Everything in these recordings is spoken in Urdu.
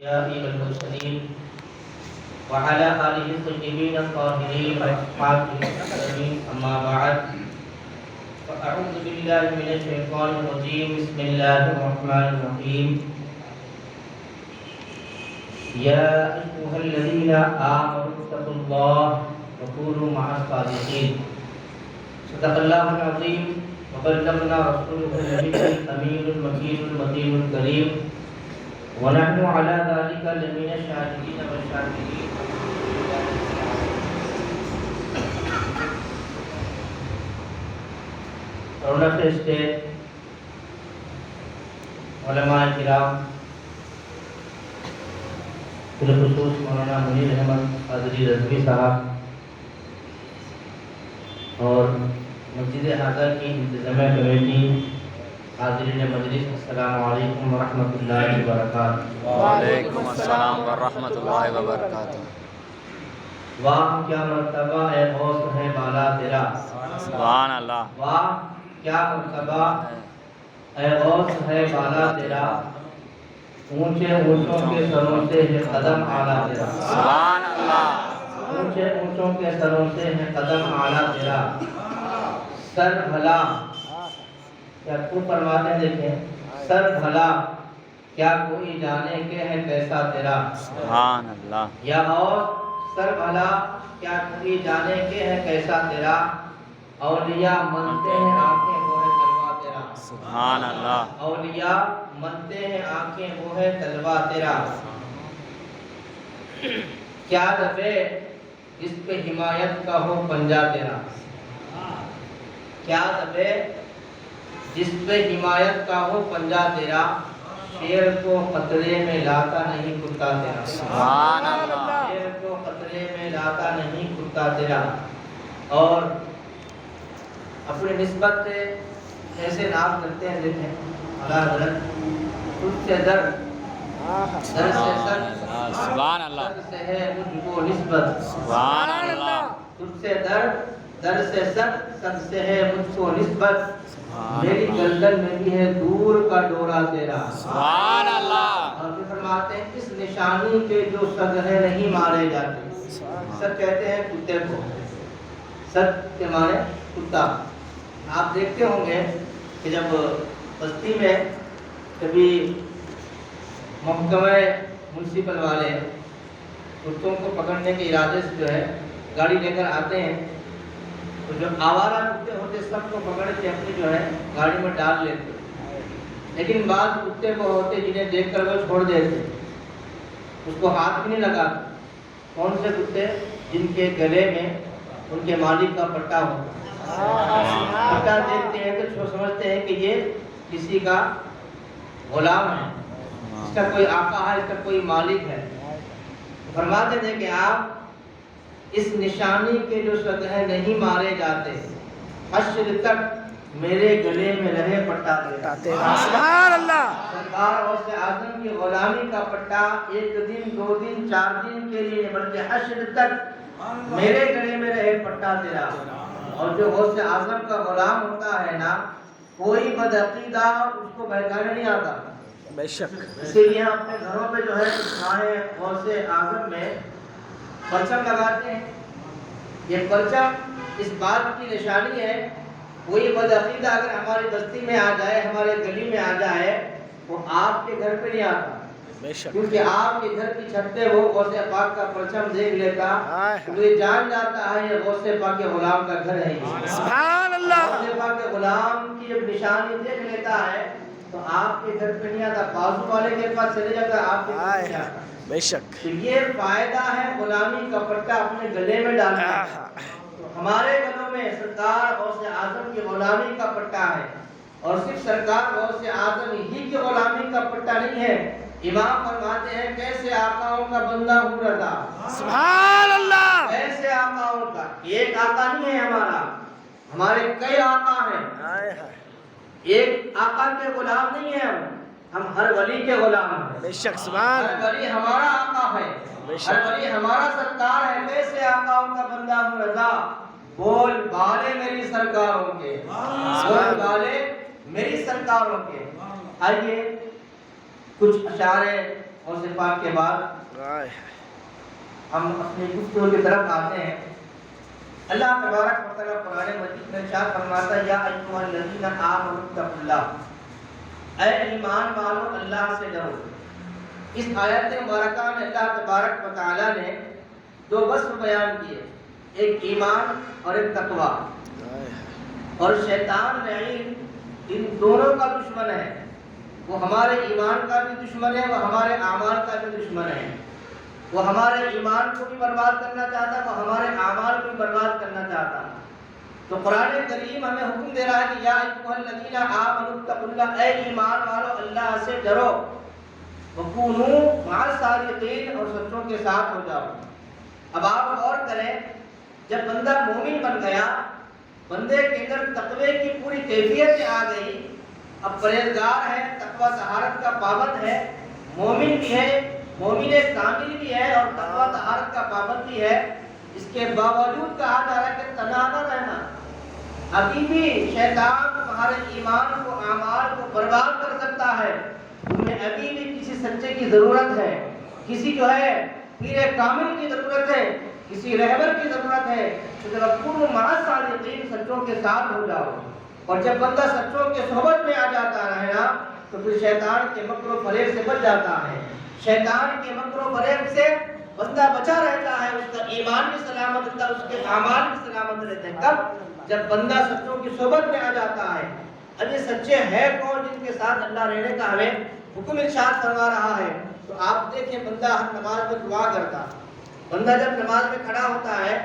أيها المرسلين وعلى آله الطيبين الطاهرين وأصحابه المكرمين أما بعد فأعوذ بالله من الشيطان الرجيم بسم الله الرحمن الرحيم يا أيها الذين آمنوا اتقوا الله وكونوا مع الصادقين صدق الله العظيم وبلغنا رسوله النبي الأمين المكين المتين الكريم ونحن على ذلك لمن الشاهدين والشاكرين. اروناچل اسٹیٹ علماء کرام بالخصوص مولانا منیر احمد قادری رضوی صاحب اور مسجد حاضر کی انتظامیہ کمیٹی، حاضرین مجلس، السلام علیکم ورحمۃ اللہ وبرکاتہ۔ وعلیکم السلام ورحمۃ اللہ وبرکاتہ۔ واہ کیا مرتبہ اے غوث ہے بالا تیرا، سبحان اللہ۔ واہ کیا مرتبہ اے غوث ہے بالا تیرا، اونچے اونچوں کے سروں سے ہے قدم اعلیٰ تیرا، سبحان اللہ۔ اونچے اونچوں کے سروں سے ہے قدم اعلیٰ تیرا، سر بھلا کیا تو فرماتے ہیں، دیکھیں سر بھلا کیا کوئی جانے کے ہے کیسا تیرا، سبحان اللہ۔ یا اور سر بھلا کیا کوئی جانے کے ہے کیسا تیرا، اولیاء منتے ہیں آنکھیں وہ ہے تلوا تیرا، سبحان اللہ۔ اولیاء منتے ہیں آنکھیں وہ ہے تلوا تیرا، کیا دفے جس پہ حمایت کا ہو پنجہ تیرا، کیا دفے جس پہ حمایت کا ہو پنجہ تیرا، شیر کو خطرے میں لاتا نہیں کتا تیرا، سبحان اللہ۔ شیر کو خطرے میں لاتا نہیں کتا تیرا۔ اور اپنی نسبت سے ایسے نام کرتے ہیں، دیکھیں اعلیٰ حضرت خود سے در در سے سر، سبحان اللہ۔ سر سے ہے مجھ کو نسبت، سبحان اللہ۔ خود سے در در سے سر، سر سے ہے مجھ کو نسبت، میری گردن میں بھی ہے دور کا ڈورا تیرا، سبحان اللہ۔ اور پھر فرماتے ہیں اس نشانی کے جو سگرے نہیں مارے جاتے، سب کہتے ہیں کتے کو، سب کے معنی کتا۔ آپ دیکھتے ہوں گے کہ جب بستی میں کبھی محکمہ میونسپل والے کتوں کو پکڑنے کے ارادے سے جو ہے گاڑی لے کر آتے ہیں، تو جو آوارہ کتے ہوتے سب کو پکڑ کے اپنی جو ہے گاڑی میں ڈال لیتے، لیکن بعض کتے وہ ہوتے جنہیں دیکھ کر وہ چھوڑ دیتے، اس کو ہاتھ بھی نہیں لگاتے۔ کون سے کتے؟ جن کے گلے میں ان کے مالک کا پٹا ہوتا ہے، پٹا دیکھتے ہیں تو سمجھتے ہیں کہ یہ کسی کا غلام ہے، اس کا کوئی آقا ہے، اس کا کوئی مالک ہے۔ فرماتے ہیں کہ آپ اس نشانی کے جو سگہ نہیں مارے جاتے، حشر تک میرے گلے میں رہے پٹا تیرا، سبحان اللہ۔ سرکار غوث اعظم کی غلامی کا پٹا ایک دن، دو دن، 4 دن کے لیے بلکہ حشر تک میرے گلے میں رہے پٹا تیرا۔ اور جو غوث اعظم کا غلام ہوتا ہے نا، کوئی بدعقیدہ اس کو بہکانے نہیں آتا، بے شک۔ اسی لیے ہم اپنے گھروں پہ جو ہے ماہ غوث اعظم میں پرچم لگاتے ہیں۔ یہ پرچم اس بات کی نشانی ہے، کوئی بدعقیدہ اگر ہماری بستی میں آ جائے، ہمارے گلی میں آ جائے، وہ آپ کے گھر پہ نہیں آتا، بے شک، کیونکہ آپ کے گھر کی چھت پہ وہ غوث پاک کا پرچم دیکھ لیتا تو یہ جان جاتا ہے یہ غوث پاک کے غلام کا گھر ہے۔ سبحان اللہ۔ غوث پاک کے غلام کی جب نشانی دیکھ لیتا ہے تو آپ کے گھر پہ نہیں آتا، بازو والے کے پاس چلے جاتا، آپ کے گھر پہ نہیں آتا۔ بے شک۔ تو یہ فائدہ ہے غلامی کا پٹا اپنے گلے میں ڈالنے کا۔ تو ہمارے گلوں میں سرکار غوث اعظم کی غلامی کا پٹا ہے، اور صرف سرکار غوث اعظم ہی کی غلامی کا پٹا نہیں ہے۔ امام فرماتے ہیں کیسے آقاؤں کا بندہ ہوں رضا، سبحان اللہ۔ کیسے آقاؤں کا، ایک آقا نہیں ہے ہمارا، ہمارے کئی آقا ہیں، ایک آقا کے غلام نہیں ہیں ہم ہر ولی کے غلام ہیں۔ بے شک، سبحان ہر ولی ہمارا آقا ہے، ہر ولی ہمارا سرکار ہے۔ کیسے آقاؤں کا بندہ ہوں رضا، بول بالے میری سرکاروں کے، بول بالے میری سرکاروں کے۔ آئیے کچھ اشعار اور صفات کے بعد ہم اپنی گفتگو کی طرف آتے ہیں۔ اللہ تبارک و تعالیٰ قرآن مجید میں ارشاد فرماتا ہے یا ایھا الذین آمنوا اتقوا اللہ، اے ایمان والو اللہ سے ڈرو۔ اس آیت مبارکہ میں اللہ تبارک و تعالیٰ نے دو وصف بیان کیے، ایک ایمان اور ایک تقویٰ۔ اور شیطان لعین ان دونوں کا دشمن ہے، وہ ہمارے ایمان کا بھی دشمن ہے، وہ ہمارے اعمال کا بھی دشمن ہے۔ وہ ہمارے ایمان کو بھی برباد کرنا چاہتا ہے، وہ ہمارے اعمال کو بھی برباد کرنا چاہتا ہے۔ تو قرآن کریم ہمیں حکم دے رہا ہے کہ یا ایھا الذین آمنوا اتقوا اللہ، اے ایمان والو اللہ سے ڈرو، وکونوا مع الصادقین، اور سچوں کے ساتھ ہو جاؤ۔ اب آپ غور کریں، جب بندہ مومن بن گیا، بندے کے اندر تقوی کی پوری کیفیت آ گئی، اب پرہیزگار ہے، تقوی طہارت کا پابند ہے، مومن بھی ہے، مومن کامل بھی ہے اور تقوی طہارت کا پابند بھی ہے، اس کے باوجود کہا جا رہا ہے کہ تنہا نہ رہنا۔ ابھی بھی شیطان تمہارے ایمان کو، اعمال کو برباد کر سکتا ہے، تمہیں ابھی بھی کسی سچے کی ضرورت ہے، کسی جو ہے پیر کامل کی ضرورت ہے، کسی رہبر کی ضرورت ہے۔ تو جب وکونوا مع الصادقین، سچوں کے ساتھ ہو جاؤ۔ اور جب بندہ سچوں کے صحبت میں آ جاتا ہے نا، تو پھر شیطان کے مکر و فریب سے بچ جاتا ہے۔ شیطان کے مکر و فریب سے بندہ بچا رہتا ہے، اس کا ایمان بھی سلامت رہتا ہے، اس کے اعمال بھی سلامت رہتے ہیں۔ کب؟ جب بندہ سچوں کی صحبت میں آ جاتا ہے۔ اب یہ سچے ہیں کون جن کے ساتھ اللہ رہنے کا ہمیں حکم ارشاد فرما رہا ہے؟ تو آپ دیکھیں، بندہ ہر نماز میں دعا کرتا، بندہ جب نماز میں کھڑا ہوتا ہے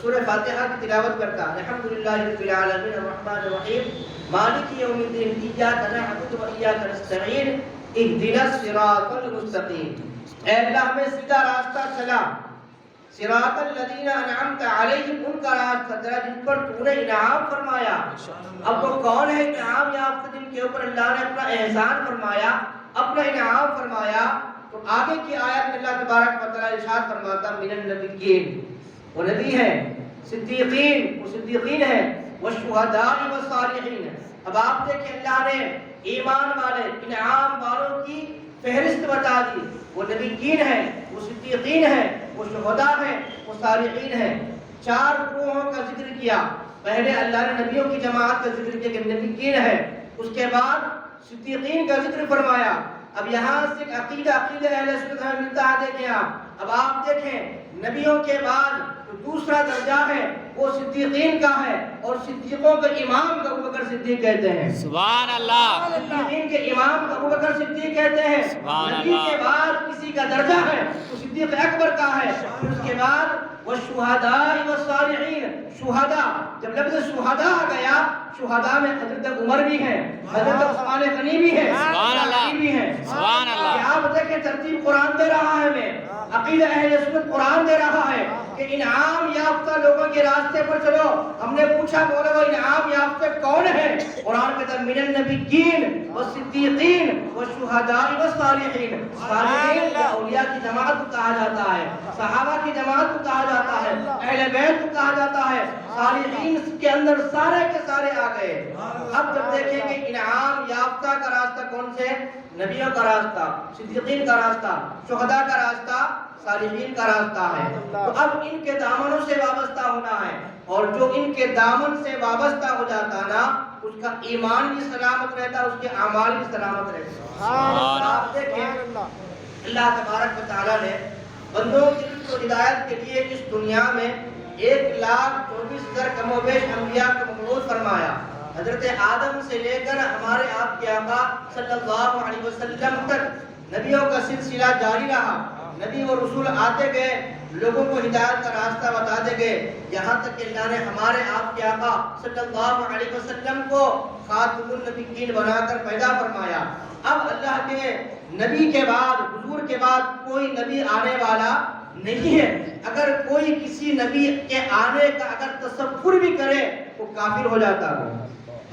سورہ فاتحہ کی تلاوت کرتا ہے، الحمدللہ رب العالمین الرحمن الرحیم مالک یوم الدین ایاک نعبد و ایاک نستعین اہدنا الصراط المستقیم۔ اے اللہ ہمیں سیدھا راستہ چلا، صراط الذین انعمت علیہم، ان کا راستہ چلا جن پر تو نے انعام فرمایا۔ اب وہ کون ہے انعام یافتہ جن کے اوپر اللہ نے اپنا احسان فرمایا، اپنا انعام فرمایا؟ تو آگے کی آیت میں اللہ تبارک و تعالیٰ ارشاد فرماتا من النبیین، وہ نبی ہیں، صدیقین، وہ صدیقین ہیں، والشہداء والصالحین۔ اب آپ دیکھیں، اللہ نے ایمان والے، انعام والوں کی فہرست بتا دی، وہ نبیین ہیں، وہ صدیقین ہیں، وہ شہداء ہیں، وہ صالحین ہیں۔ چار گروہوں کا ذکر کیا، پہلے اللہ نے نبیوں کی جماعت کا ذکر کیا کہ نبیین ہے، اس کے بعد صدیقین کا ذکر فرمایا۔ اب یہاں سے عقیدہ اہل سنت میں ملتا ہے، دیکھیں آپ، اب آپ دیکھیں نبیوں کے بعد جو دوسرا درجہ ہے وہ صدیقین کا ہے، اور صدیقوں کے امام کو ابوبکر صدیق کہتے ہیں۔ سبحان اللہ۔ صدیقین کے امام کو ابوبکر صدیق کہتے ہیں۔ نبی کے بعد کسی کا درجہ ہے تو صدیق اکبر کا ہے۔ اس کے بعد والشہداء والصالحین، شہداء، جب لفظ شہداء آ گیا، شہداء میں حضرت عمر بھی ہیں، حضرت عثمان غنی بھی ہیں، علی بھی ہیں۔ سبحان اللہ۔ آپ دیکھیں ترتیب قرآن دے رہا ہے ہمیں، عقیدہ اہل سنت قرآن دے رہا ہے کہ انعام یافتہ لوگوں کے راستے پر چلو۔ ہم نے پوچھا مولا وہ انعام یافتہ کون ہے؟ قرآن کہتا ہے من النبیین والصدیقین والشہداء والصالحین۔ صالحین اولیاء کی جماعت کو کہا جاتا ہے، صحابہ کی جماعت کو کہا جاتا ہے، اہل بیت کو کہا جاتا ہے۔ صالحین کے اندر سارے کے سارے آ گئے۔ اب جب دیکھیں گے انعام یافتہ کا راستہ کون سے؟ نبیوں کا راستہ، صدیقین کا راستہ، شہداء کا راستہ، صالحین کا راستہ ہے۔ تو اب ان کے دامنوں سے وابستہ ہونا ہے، اور جو ان کے دامن سے وابستہ ہو جاتا نا، اس کا ایمان بھی سلامت رہتا ہے، اس کے اعمال بھی سلامت رہتے ہیں۔ آپ دیکھیں اللہ تبارک و تعالیٰ نے بندوں کی ہدایت کے لیے اس دنیا میں 1,24,000 کم و بیش انبیاء کو مبعوث فرمایا۔ حضرت آدم سے لے کر ہمارے آپ کے آقا صلی اللہ علیہ وسلم تک نبیوں کا سلسلہ جاری رہا۔ نبی و رسول آتے گئے، لوگوں کو ہدایت کا راستہ بتاتے گئے، یہاں تک کہ اللہ نے ہمارے آپ کے آقا صلی اللہ علیہ وسلم کو خاتم النبیین بنا کر پیدا فرمایا۔ اب اللہ کے نبی کے بعد، حضور کے بعد کوئی نبی آنے والا نہیں ہے۔ اگر کوئی کسی نبی کے آنے کا اگر تصور بھی کرے تو کافر ہو جاتا ہے۔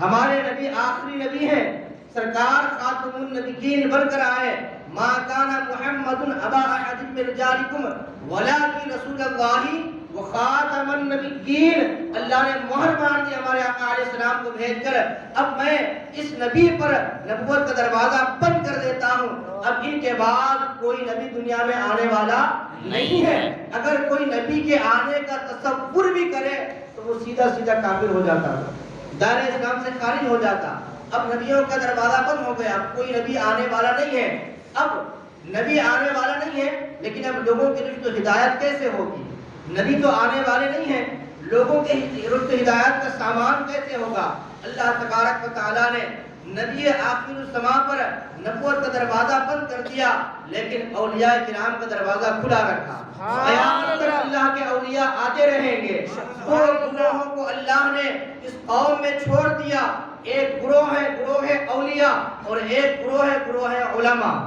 ہمارے نبی آخری نبی ہیں، سرکار خاتم النبیین بن کر آئے۔ ما کان محمد ابا احد من رجالکم ولکن رسول اللہ وخاتم النبیین، اللہ نے مہر مار دی ہمارے آقا علیہ السلام کو بھیج کر، اب میں اس نبی پر نبوت کا دروازہ بند کر دیتا ہوں، اب ان کے بعد کوئی نبی دنیا میں آنے والا نہیں ہے۔ اگر کوئی نبی کے آنے کا تصور بھی کرے تو وہ سیدھا سیدھا کافر ہو جاتا، دائرہ اسلام سے خارج ہو جاتا۔ اب نبیوں کا دروازہ بند ہو گیا، اب کوئی نبی آنے والا نہیں ہے، اب نبی آنے والا نہیں ہے، لیکن اب لوگوں کی رشد و ہدایت کیسے ہوگی؟ نبی تو آنے والے نہیں ہیں، لوگوں کے رشد و ہدایت کا سامان کیسے ہوگا؟ اللہ تبارک و تعالیٰ نے نبی آخر الزمان پر نبوت کا دروازہ بند کر دیا، لیکن اولیاء کرام کا دروازہ کھلا رکھا۔ قیامت تک اللہ کے اولیاء آتے رہیں گے۔ دو گروہوں کو اللہ نے اس قوم میں چھوڑ دیا، ایک گروہ ہے اولیاء، اور ایک گروہ ہے علماء۔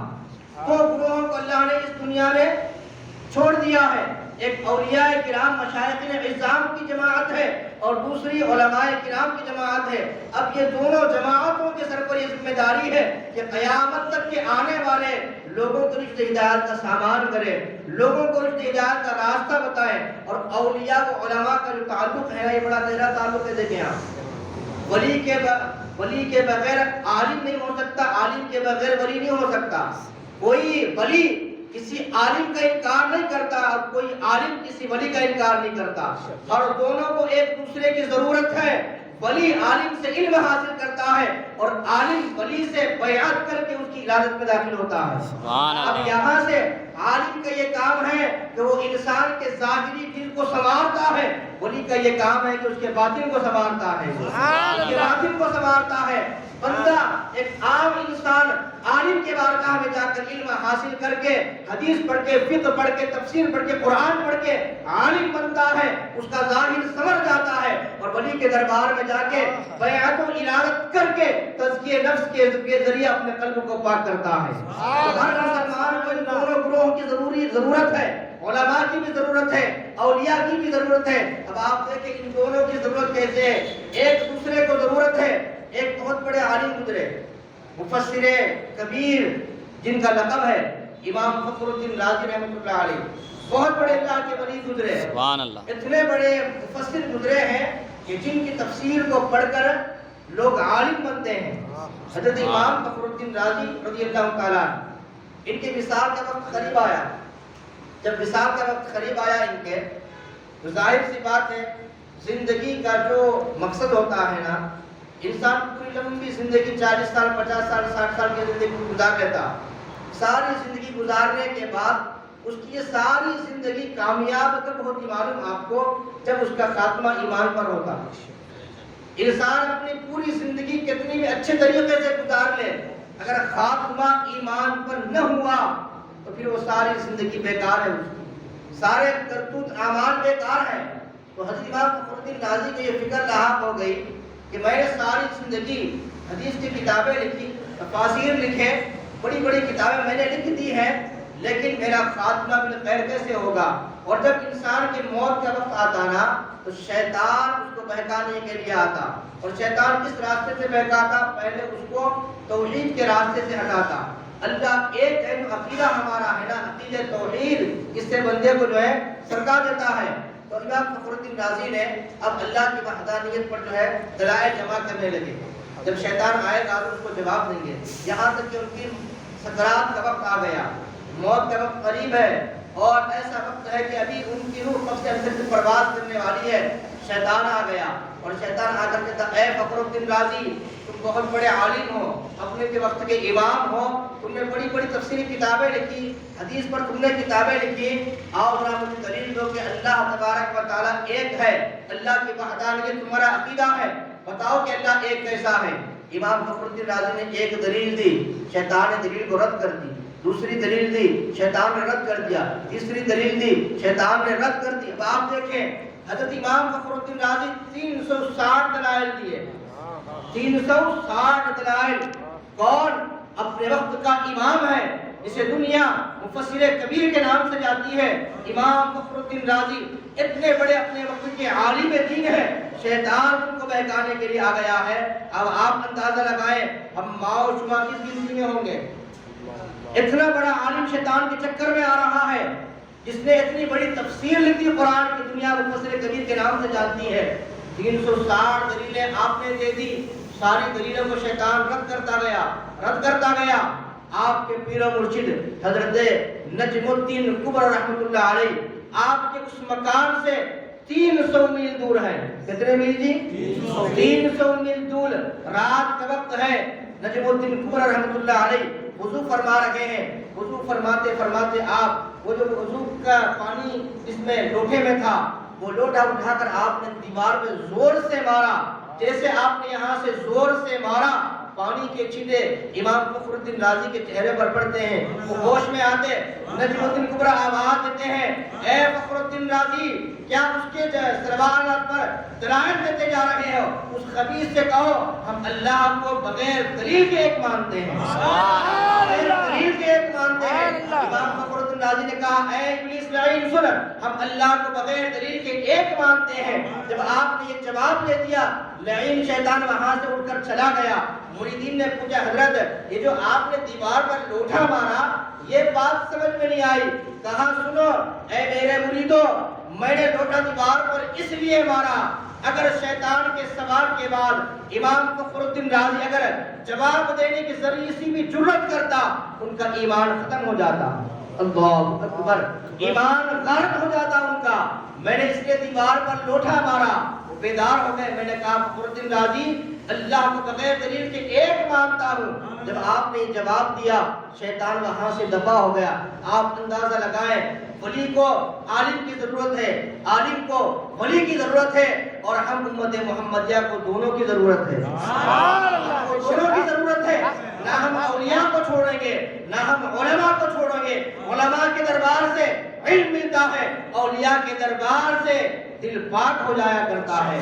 دو گروہوں کو اللہ نے اس دنیا میں چھوڑ دیا ہے، ایک اولیاء کرام مشائخین عظام کی جماعت ہے اور دوسری علماء کرام کی جماعت ہے۔ اب یہ دونوں جماعتوں کے سر پر یہ ذمہ داری ہے کہ قیامت تک کے آنے والے لوگوں کو رشد ہدایت کا سامان کرے، لوگوں کو رشد ہدایت کا راستہ بتائیں، اور اولیاء و علماء کا جو تعلق ہے یہ بڑا گہرا تعلق ہے۔ دیکھیں آپ، ولی کے بغیر عالم نہیں ہو سکتا، عالم کے بغیر ولی نہیں ہو سکتا۔ کوئی ولی کسی عالم کا انکار نہیں کرتا اور کوئی عالم کسی ولی کا انکار نہیں کرتا، اور دونوں کو ایک دوسرے کی ضرورت ہے۔ ولی عالم سے علم حاصل کرتا ہے اور عالم ولی سے بیعت کر کے اس کی عبادت میں داخل ہوتا ہے۔ اب یہاں سے عالم کا یہ کام ہے کہ وہ انسان کے ظاہری دل کو سنوارتا ہے، ولی کا یہ کام ہے کہ اس کے باطن کو سنوارتا ہے، اس کے باطن کو سنوارتا ہے۔ بندہ ایک عام انسان عالم کے بارگاہ میں جا کر علم حاصل کر کے حدیث پڑھ کے فقہ پڑھ کے تفسیر پڑھ کے قرآن پڑھ کے عالم بنتا ہے، اس کا ظاہر سنور جاتا ہے، اور ولی کے دربار میں جا کے بیعت و ارادت کر کے تزکیہ نفس کے ذریعے اپنے قلب کو پاک کرتا ہے۔ ہر مسلمان کو ان دونوں گروہوں کی ضرورت ہے، علماء کی بھی ضرورت ہے، اولیاء کی بھی ضرورت ہے۔ اب آپ دیکھیں ان دونوں کی ضرورت کیسے ہے، ایک دوسرے کو ضرورت ہے۔ ایک بہت بڑے عالم گزرے، مفسر کبیر جن کا لقب ہے امام فخر الدین رازی رحمۃ اللہ علیہ، بہت بڑے اللہ کے ولی گزرے، سبحان اللہ، اتنے بڑے مفسر گزرے ہیں کہ جن کی تفسیر کو پڑھ کر لوگ عالم بنتے ہیں۔ حضرت امام فخر الدین رازی رضی اللہ تعالیٰ، ان کے وصال کا وقت قریب آیا۔ جب وصال کا وقت قریب آیا ان کے، تو ظاہر سی بات ہے زندگی کا جو مقصد ہوتا ہے نا، انسان پوری لمبی زندگی 40 سال 50 سال 60 سال کی زندگی گزار لیتا، ساری زندگی گزارنے کے بعد اس کی یہ ساری زندگی کامیاب کب ہوتی معلوم آپ کو؟ جب اس کا خاتمہ ایمان پر ہوتا۔ انسان اپنی پوری زندگی کتنی بھی اچھے طریقے سے گزار لے، اگر خاتمہ ایمان پر نہ ہوا تو پھر وہ ساری زندگی بیکار ہے، اس کی سارے کرتوت اعمال بیکار ہیں۔ تو حضرت امام فخر الدین رازی کو یہ فکر لاحق ہو گئی کہ میں نے ساری زندگی حدیث کی کتابیں لکھی، تفاسیر لکھے، بڑی بڑی کتابیں میں نے لکھ دی ہیں، لیکن میرا خاتمہ بالخیر کیسے ہوگا؟ اور جب انسان کی موت کا وقت آتا نا تو شیطان اس کو بہکانے کے لیے آتا، اور شیطان کس راستے سے بہکاتا؟ پہلے اس کو توحید کے راستے سے ہٹاتا۔ اللہ ایک ہے، جو عقیدہ ہمارا ہے نا، عقیدہ توحید، اس سے بندے کو جو ہے سرکا دیتا ہے۔ تو امام فخر الدین رازی نے اب اللہ کی وحدانیت پر جو ہے دلائل جمع کرنے لگے، جب شیطان آئے گا تو اس کو جواب دیں گے، یہاں تک کہ ان کی سکرات کا وقت آ گیا، موت کا وقت قریب ہے، اور ایسا وقت ہے کہ ابھی ان کی روح قبض اندر سے پرواز کرنے والی ہے۔ شیطان آ گیا اور شیطان آ کر کہتا، اے فخر الدین رازی، تم بہت بڑے عالم ہو، اپنے کے وقت کے امام ہو، تم نے بڑی بڑی تفسیری کتابیں لکھی، حدیث پر تم نے کتابیں لکھی، آؤ ذرا مجھے دلیل دو کہ اللہ تبارک و تعالیٰ ایک ہے، اللہ کی وحدانیت تمہارا عقیدہ ہے، بتاؤ کہ اللہ ایک کیسا ہے؟ امام فخر الدین رازی نے ایک دلیل دی، شیطان نے دلیل کو رد کر دی، دوسری دلیل دی، شیطان نے رد کر دیا، تیسری دلیل دی، شیطان نے رد کر دی۔ اب آپ دیکھیں حضرت امام فخر الدین رازی 360 دلائل دیے، 360 دلائل۔ کون اپنے وقت کا امام ہے، جسے دنیا مفسر کبیر کے نام سے جاتی ہے، امام فخر الدین رازی اتنے بڑے اپنے وقت کے عالم دین ہے، شیطان ان کو بہکانے کے لیے آ گیا ہے۔ اب آپ اندازہ لگائیں ہم ماؤ شما کس گنتی میں ہوں گے؟ اتنا بڑا عالم شیطان کے چکر میں آ رہا ہے، جس نے اتنی بڑی تفسیر لکھی قرآن کی، دنیا مفسر کبیر کے نام سے جانتی ہے. 360 دلیلیں آپ نے دے دی، ساری دلیلوں کو شیطان رد کرتا گیا. آپ کے پیر و مرشد حضرت نجم الدین کبر رحمۃ اللہ علیہ آپ کے اس مکان سے 300 میل دور ہے. کتنے میل جی؟ 300 میل دور. رات کا وقت ہے. نجم الدین کبر رحمۃ اللہ علیہ وضو فرما رہے ہیں. وضو فرماتے فرماتے آپ وہ جو وضو کا پانی جس میں لوٹے میں تھا وہ لوٹا اٹھا کر آپ نے دیوار پہ زور سے مارا. جیسے آپ نے یہاں سے زور سے مارا، پانی کے چھینٹے امام فخر الدین رازی کے چہرے پر پڑتے ہیں. وہ ہوش میں آتے، نجم الدین کبرا آواز دیتے ہیں، اے فخر الدین رازی، کیا اس کے سروانات پر دلائل دیتے جا رہے ہو؟ اس خبیث سے کہو ہم اللہ کو بغیر دلیل کے ایک مانتے ہیں. بغیر دلیل کے ایک مانتے ہیں. امام فخر الدین رازی نے کہا، اے ابلیس لعین سن، ہم اللہ کو بغیر دلیل کے ایک مانتے ہیں. جب آپ نے یہ جواب دے دیا، لعین شیطان وہاں سے اٹھ کر چلا گیا. مریدین نے پوچھا، حضرت یہ جو آپ نے دیوار پر لوٹا مارا یہ بات سمجھ میں نہیں آئی. کہا، سنو اے میرے مریدو، میں نے لوٹا دیوار پر اس لیے مارا، اگر شیطان کے سوال کے بعد امام فخر الدین رازی اگر جواب دینے کی ذریعے سی بھی جرت کرتا ان کا ایمان ختم ہو جاتا. اللہ اکبر، ایمان غارت ہو جاتا ان کا. میں نے اس لیے دیوار پر لوٹا مارا. وہ بیدار ہو گئے. میں نے کہا، فخر الدین رازی اللہ کو بغیر دلیل کے ایک مانتا ہوں. جب آپ نے جواب دیا شیطان وہاں سے دفع ہو گیا. آپ اندازہ لگائیں، ولی کو عالم کی ضرورت ہے، عالم کو ولی کی ضرورت ہے، اور ہم امت محمدیہ کو دونوں کی ضرورت ہے. دونوں کی ضرورت ہے. نہ ہم اولیاء کو چھوڑیں گے نہ ہم علماء کو چھوڑیں گے. علماء کے دربار سے علم ملتا ہے، اولیاء کے دربار سے دل پاک ہو جایا کرتا ہے،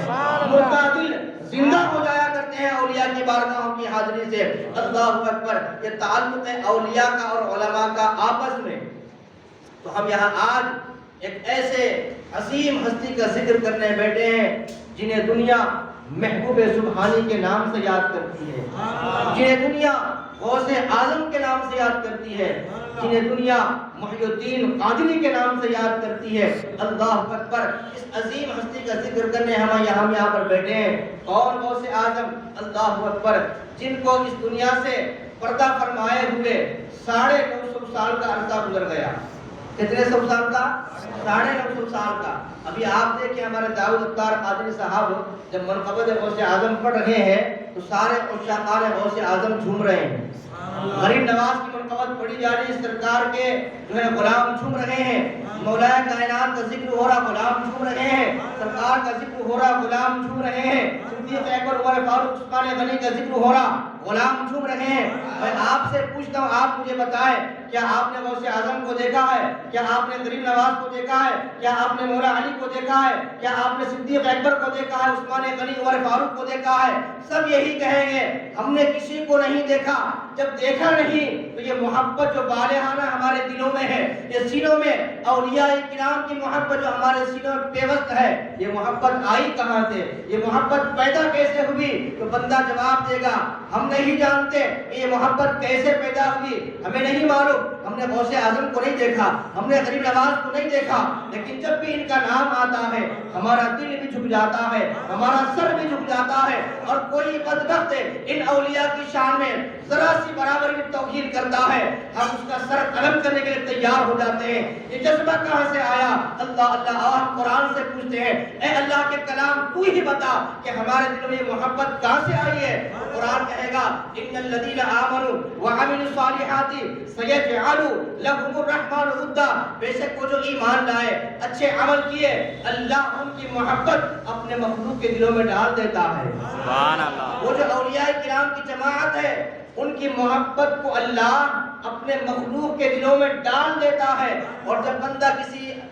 مردہ دل زندہ ہو جایا کرتے ہیں اولیاء کی بارگاہوں کی حاضری سے. اللہ اکبر. یہ تعلق ہے اولیاء کا اور علماء کا آپس میں. تو ہم یہاں آج ایک ایسے عظیم ہستی کا ذکر کرنے بیٹھے ہیں جنہیں دنیا محبوب سبحانی کے نام سے یاد کرتی ہے، جنہیں دنیا غوث اعظم کے نام سے یاد کرتی ہے، جنہیں دنیا محی الدین قادری کے نام سے یاد کرتی ہے. اللہ اکبر. اس عظیم ہستی کا ذکر کرنے ہم یہاں پر بیٹھے ہیں. کون غوث اعظم؟ اللہ اکبر. جن کو اس دنیا سے پردہ فرمائے ہوئے 950 سال کا عرصہ گزر گیا. کتنے سو سال کا؟ 950 سال کا. ابھی آپ دیکھیں ہمارے داؤد اتار قادری صاحب جب منقبت غوث اعظم پڑھ رہے ہیں تو سارے عشاقان غوث اعظم جھوم رہے ہیں. غریب نواز کی منقبت پڑھی جا رہی ہے، سرکار کے جو ہے غلام جھوم رہے ہیں. مولا کائنات کا ذکر ہو رہا، غلام جھوم رہے ہیں. سرکار کا ذکر ہو رہا، غلام جھوم رہے ہیں. صدیق اکبر عمر فاروق عثمان غنی کا ذکر ہو رہا، غلام جھوم رہے ہیں. میں آپ سے پوچھتا ہوں، آپ مجھے بتائیں، کیا آپ نے غوث اعظم کو دیکھا ہے؟ کیا آپ نے غریب نواز کو دیکھا ہے؟ کیا آپ نے مولا علی کو دیکھا ہے؟ کیا آپ نے صدیق اکبر کو دیکھا ہے؟ عثمان غنی عمر فاروق کو دیکھا ہے؟ سب یہی کہیں گے ہم نے کسی کو نہیں دیکھا. جب دیکھا نہیں تو یہ محبت جو بالغانہ ہمارے دلوں میں ہے، یہ سینوں میں اولیاء کرام کی محبت جو ہمارے سینوں میں پیوست ہے، یہ محبت آئی کہاں سے؟ یہ محبت پیدا کیسے ہوئی؟ تو بندہ جواب دے گا ہم نہیں جانتے کہ یہ محبت کیسے پیدا ہوئی، ہمیں نہیں معلوم. ہم نے غوث اعظم کو نہیں دیکھا، ہم نے غریب نواز کو نہیں دیکھا، لیکن جب بھی ان کا نام آتا ہے ہمارا دل بھی جھک جاتا ہے، ہمارا سر بھی جھک جاتا ہے. اور کوئی بدبخت ان اولیاء کی شان میں ذرا سی برابر بھی توہین کرتا ہے، ہم اس کا سر قلم کرنے کے لیے تیار ہو جاتے ہیں. یہ جذبہ کہاں سے آیا؟ اللہ اللہ. ہم قرآن سے پوچھتے ہیں، اے اللہ کے کلام تو ہی بتا کہ ہمارے دلوں میں یہ محبت کہاں سے آئی ہے. قرآن کہے گا ان الذین آمنوا وعملوا الصالحات سیجعل لهم الرحمن ودا. بے شک وہ جو ایمان لائے، اچھے عمل کیے، اللہ ان کی محبت اپنے مخلوق کے دلوں میں ڈال دیتا ہے. سبحان اللہ. وہ جو اولیاء کرام کی جماعت ہے ان کی محبت کو اللہ اپنے مخلوق کے دلوں میں ڈال دیتا ہے. اور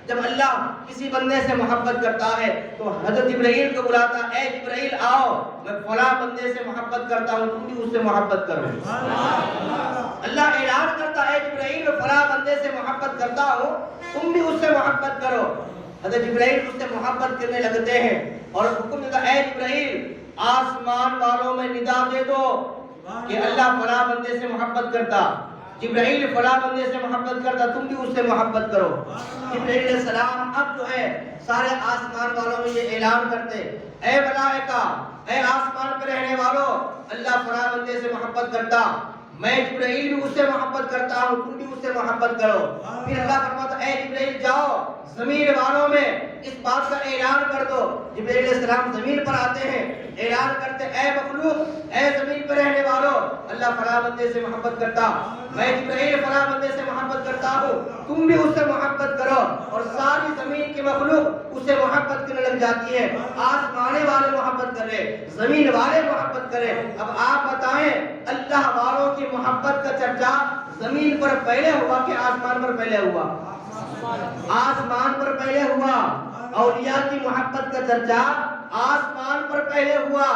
جب اللہ کسی بندے سے محبت کرتا ہے تو حضرت جبرائیل کو بلاتا، اے جبرائیل آؤ، میں فلاں بندے سے محبت کرتا ہوں، تم بھی اس سے محبت کرو. اللہ اعلان کرتا ہے، اے جبرائیل میں فلاں بندے سے محبت کرتا ہوں، تم بھی اس سے محبت کرو. حضرت جبرائیل اس سے محبت کرنے لگتے ہیں اور حکم دیتا، اے جبرائیل آسمان والوں میں ندا دے دو کہ اللہ فلاں بندے سے محبت کرتا. جبرائیل فلاں بندے سے محبت کرتا، تم بھی اس سے محبت کرو۔ جبرائیل علیہ السلام اب جو ہے سارے آسمان والوں میں یہ اعلان کرتے، اے ملائکہ، اے آسمان پہ رہنے والوں، اللہ فلاں بندے سے محبت کرتا، میں جبرائیل بھی اس سے محبت کرتا ہوں، تم بھی اس سے محبت کرو۔ پھر اللہ فرماتا اے جبرائیل جاؤ زمین والوں میں اس بات کا اعلان کر دو۔ جبرائیل علیہ السلام زمین پر آتے ہیں، اعلان کرتے اے مخلوق، اے زمین پر رہنے والوں، اللہ فلاں بندے سے محبت کرتا، میں جبرائیل فلاں بندے سے محبت کرتا ہوں، تم بھی اس سے محبت کرو۔ اور ساری زمین کی مخلوق اس سے محبت کرنے لگ جاتی ہے، آسمانے والے محبت کر رہے، زمین والے محبت کرے۔ اب آپ بتائیں اللہ والوں کی محبت کا چرچا زمین پر پہلے ہوا کہ آسمان پر پہلے ہوا؟ آسمان پر پہلے ہوا۔ اولیاء کی محبت کا چرچا آسمان پر پہلے ہوا،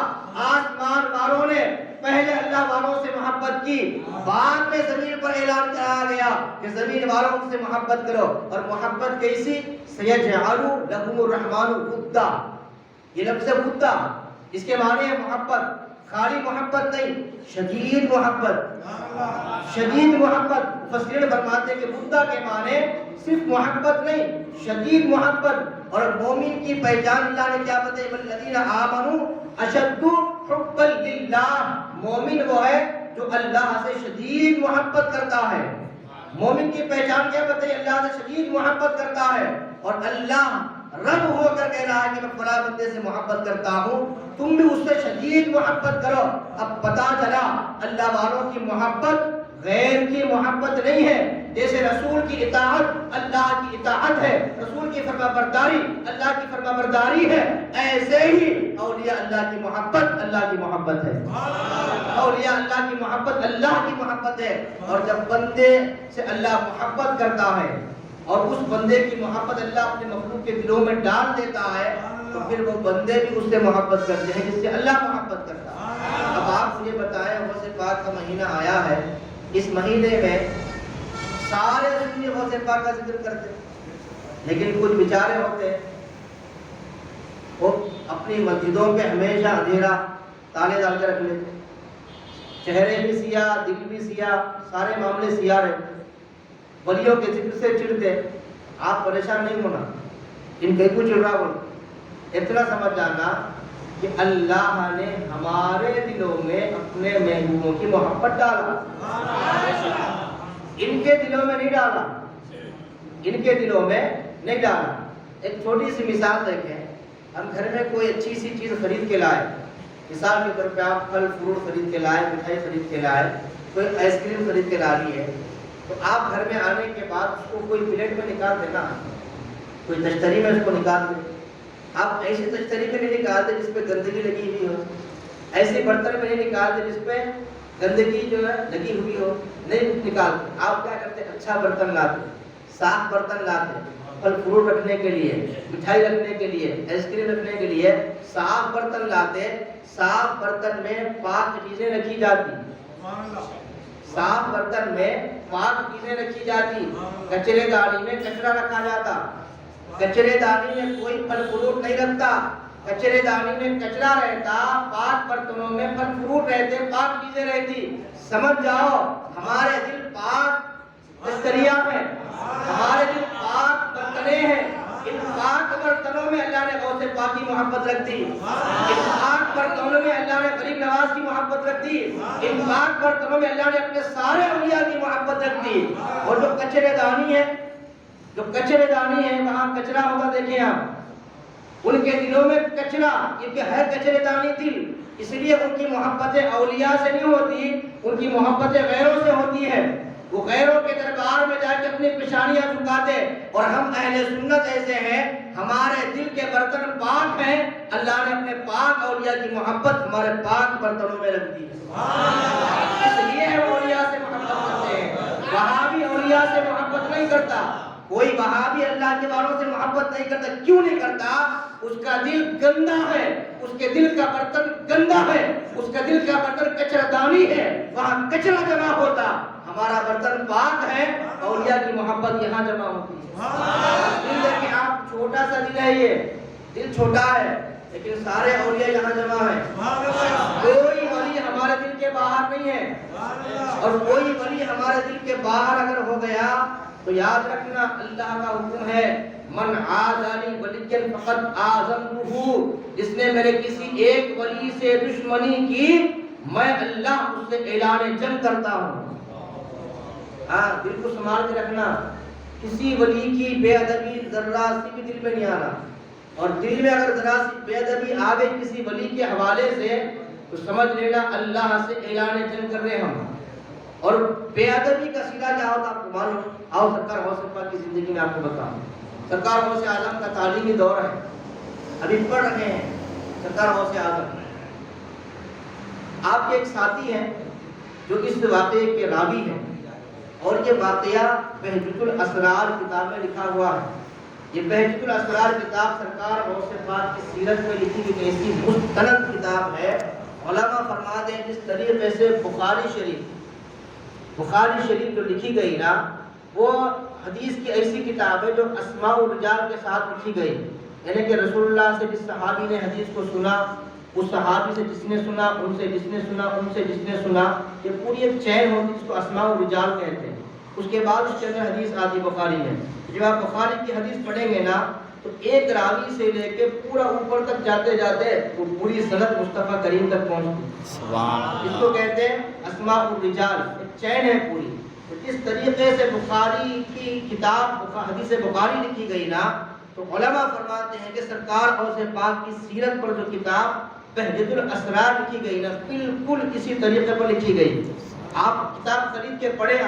آسمان والوں نے پہلے اللہ والوں سے محبت کی، بعد میں زمین پر اعلان کرایا گیا کہ زمین والوں سے محبت کرو۔ اور محبت کیسی؟ سَيَجْعَلُ لَهُمُ الرَّحْمَنُ وُدًّا، یہ لفظ وُدًّا اس کے معنی ہے محبت، خالی محبت نہیں، شدید محبت، شدید محبت۔ مفسرین فرماتے ہیں کہ وُدًّا کے معنی صرف محبت نہیں، شدید محبت۔ اور مومن کی پہچان اللہ نے کیا بتائی؟ وَالَّذِينَ آمَنُوا أَشَدُّ حُبًّا لِلَّهِ، مومن وہ ہے جو اللہ سے شدید محبت کرتا ہے۔ مومن کی پہچان کیا بتائی؟ اللہ سے شدید محبت کرتا ہے، اور اللہ رب ہو کر کہہ رہا ہے کہ میں فلاں بندے سے محبت کرتا ہوں، تم بھی اس سے شدید محبت کرو۔ اب پتا چلا اللہ والوں کی محبت غیر کی محبت نہیں ہے۔ جیسے رسول کی اطاعت اللہ کی اطاعت ہے، رسول کی فرمانبرداری اللہ کی فرمانبرداری ہے، ایسے ہی اولیاء اللہ کی محبت اللہ کی محبت ہے، اولیاء اللہ کی محبت اللہ کی محبت ہے۔ اور جب بندے سے اللہ محبت کرتا ہے اور اس بندے کی محبت اللہ اپنے مخلوق کے دلوں میں ڈال دیتا ہے تو پھر وہ بندے بھی اس سے محبت کرتے ہیں جس سے اللہ محبت کرتا ہے۔ اب آپ مجھے بتائیں، غوث پاک کا مہینہ آیا ہے، اس مہینے میں سارے سنی غوث پاک کا ذکر کرتے ہیں، لیکن کچھ بیچارے ہوتے ہیں وہ اپنی مسجدوں پہ ہمیشہ اندھیرا تالے ڈال کے رکھ لیتے، چہرے بھی سیاہ، دل بھی سیاہ، سارے معاملے سیاہ رہتے، ولیوں کے ذکر سے چڑھتے۔ آپ پریشان نہیں ہونا، ان کہیں کچھ چڑھ رہا بول، اتنا سمجھ جانا کہ اللہ نے ہمارے دلوں میں اپنے محبوبوں کی محبت ڈالا، ان کے دلوں میں نہیں ڈالا، ان کے دلوں میں نہیں ڈالا۔ ایک چھوٹی سی مثال دیکھیں، ہم گھر میں کوئی اچھی سی چیز خرید کے لائے، مثال کے طور پہ آپ پھل فروٹ خرید کے لائے، مٹھائی خرید کے لائے، کوئی آئس کریم خرید کے لا لی ہے، تو آپ گھر میں آنے کے بعد اس کو کوئی پلیٹ میں نکال دینا، کوئی تشتری میں اس کو نکال دے۔ آپ ایسی تشتری میں نہیں نکالتے جس پہ گندگی لگی ہوئی ہو، ایسے برتن میں نہیں نکالتے جس پہ گندگی جو ہے لگی ہوئی ہو، نہیں نکالتے۔ آپ کیا کرتے؟ اچھا برتن لاتے، صاف برتن لاتے، پھل فروٹ رکھنے کے لیے، مٹھائی رکھنے کے لیے، آئس کریم رکھنے کے لیے صاف برتن لاتے۔ صاف برتن میں پاک چیزیں رکھی جاتی، صاف برتن میں پاک چیزیں رکھی جاتی، کچرے دانی میں کچرا رکھا جاتا، کچرے دانی میں کوئی پھل فروٹ نہیں رکھتا، کچرے دانی میں کچرا رہتا، پاک برتنوں میں پھل فروٹ رہتے، پاک چیزیں رہتی۔ سمجھ جاؤ ہمارے دل پاک تشتریاں ہیں، ہمارے دل پاک برتنیں ہیں، ان پاک برتنوں میں اللہ نے غوث پاک کی محبت رکھ دی، ان پاک برتنوں میں اللہ نے غریب نواز کی محبت رکھ دی، ان پاک برتنوں میں اللہ نے اپنے سارے اولیاء کی محبت رکھ دی۔ اور جو کچرے دانی ہے، جو کچرے دانی ہے، وہاں کچرا ہوگا، دیکھیں آپ، ان کے دلوں میں کچرا، ان کے ہے کچرے دانی دل، اس لیے ان کی محبتیں اولیاء سے نہیں ہوتی، ان کی محبتیں غیروں سے ہوتی ہے۔ وہ غیروں کے دربار میں جا کے اپنی پیشانیاں جھکاتے، اور ہم اہل سنت ایسے ہیں، ہمارے دل کے برتن پاک ہیں، اللہ نے اپنے پاک اولیاء کی محبت ہمارے پاک برتنوں میں رکھ دی، اس لیے ہم اولیاء سے محبت کرتے ہیں۔ وہابی اولیاء سے محبت نہیں کرتا، کوئی وہابی اللہ کے والوں سے محبت نہیں کرتا۔ کیوں نہیں کرتا؟ اس کا دل گندا ہے، اس کے دل کا برتن گندا ہے، اس کا دل کا برتن کچرا دانی ہے، وہاں کچرا جمع ہوتا۔ ہمارا برتن پاک ہے، اولیاء کی محبت یہاں جمع ہوتی ہے۔ دل دیکھیں آپ، چھوٹا سا دل ہے، یہ دل چھوٹا ہے، لیکن سارے اولیاء یہاں جمع ہیں۔ کوئی ولی ہمارے دل کے باہر نہیں ہے، اور کوئی ولی ہمارے دل کے باہر اگر ہو گیا تو یاد رکھنا اللہ کا حکم ہے من عادانی ولی فقط آذنتہ، جس نے میرے کسی ایک ولی سے دشمنی کی میں اللہ اس سے اعلان جنگ کرتا ہوں۔ ہاں دل کو سنبھال کے رکھنا، کسی ولی کی بے ادبی ذرہ سی بھی دل میں نہیں آنا، اور دل میں اگر ذرا سی بے ادبی آ گئی کسی ولی کے حوالے سے تو سمجھ لینا اللہ سے اعلان جنگ کر رہے ہم۔ اور بے ادبی کا سیدھا کیا ہوتا آپ کو معلوم؟ آؤ سرکار غوث پاک کی زندگی میں آپ کو بتاؤں۔ سرکار غوث اعظم کا تعلیمی دور ہے، ابھی پڑھ رہے ہیں سرکار غوث اعظم۔ آپ کے ایک ساتھی ہیں جو اس واقعے کے راوی ہیں، اور یہ واقعہ بہجت الاسرار کتاب میں لکھا ہوا ہے۔ یہ بہجت الاسرار کتاب سرکار غوث پاک کی سیرت میں لکھی ہوئی ایسی مستند کتاب ہے۔ علماء فرماتے ہیں جس طریقے سے بخاری شریف جو لکھی گئی نا، وہ حدیث کی ایسی کتاب ہے جو اسماء الرجال کے ساتھ لکھی گئی، یعنی کہ رسول اللہ سے جس صحابی نے حدیث کو سنا، اس صحابی سے جس نے سنا، ان سے جس نے سنا، ان سے جس نے سنا، یہ پوری ایک چین ہوتی ہے جس کو اسماء الرجال کہتے ہیں۔ اس کے بعد اس کے اندر حدیث آتی بخاری میں۔ جب آپ بخاری کی حدیث پڑھیں گے نا تو ایک راوی سے لے کے پورا اوپر تک جاتے جاتے وہ پوری سند مصطفیٰ کریم تک پہنچتی ہے۔ سبحان اللہ۔ اس کو کہتے ہیں اسماء الرجال، ایک چین ہے پوری۔ تو اس طریقے سے بخاری کی کتاب حدیث بخاری لکھی گئی نا، تو علماء فرماتے ہیں کہ سرکار غوث پاک کی سیرت پر جو کتاب بہجت الاسرار لکھی گئی نا، بالکل اسی طریقے پر لکھی گئی۔ آپ کتاب خرید کے پڑھیں،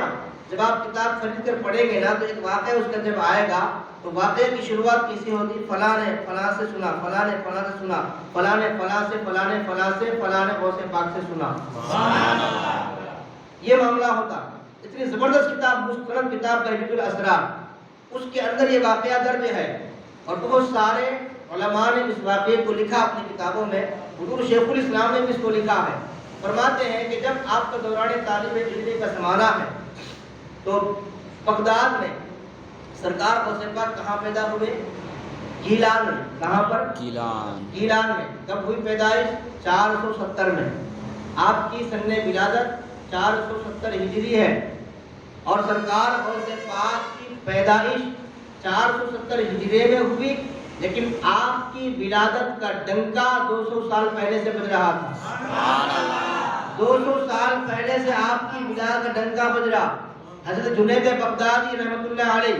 جب آپ کتاب خرید کر پڑھیں گے نا تو ایک واقعہ اس کا جب آئے گا تو واقعے کی شروعات کیسی ہوتی؟ فلاں نے فلاں سے سنا، فلاں نے فلاں سے سنا، فلاں نے فلاں سے، فلاں نے فلاں سے، فلاں نے غوث پاک سے سنا۔ یہ معاملہ ہوتا۔ اتنی زبردست کتاب، مستند کتاب بہجت الاسرار، اس کے اندر یہ واقعہ درج ہے، اور بہت سارے علماء نے اس واقعے کو لکھا اپنی کتابوں میں۔ حضور شیخ الاسلام نے بھی اس کو لکھا ہے۔ فرماتے ہیں کہ جب آپ کا دوران طالب علم کا زمانہ ہے تو بغداد میں سرکار غوث پاک کہاں پیدا ہوئے؟ گیلان میں۔ کہاں پر؟ گیلان میں۔ کب ہوئی پیدائش؟ 470 میں۔ آپ کی سن ولادت 470 ہجری ہے، اور سرکار غوث پاک کی پیدائش 470 ہجری میں ہوئی، لیکن آپ کی ولادت کا ڈنکا 200 سال پہلے سے بج رہا تھا۔ 200 سال پہلے سے آپ کی ولادت کا ڈنکا بج رہا۔ حضرت جنید بغدادی رحمۃ اللہ علیہ،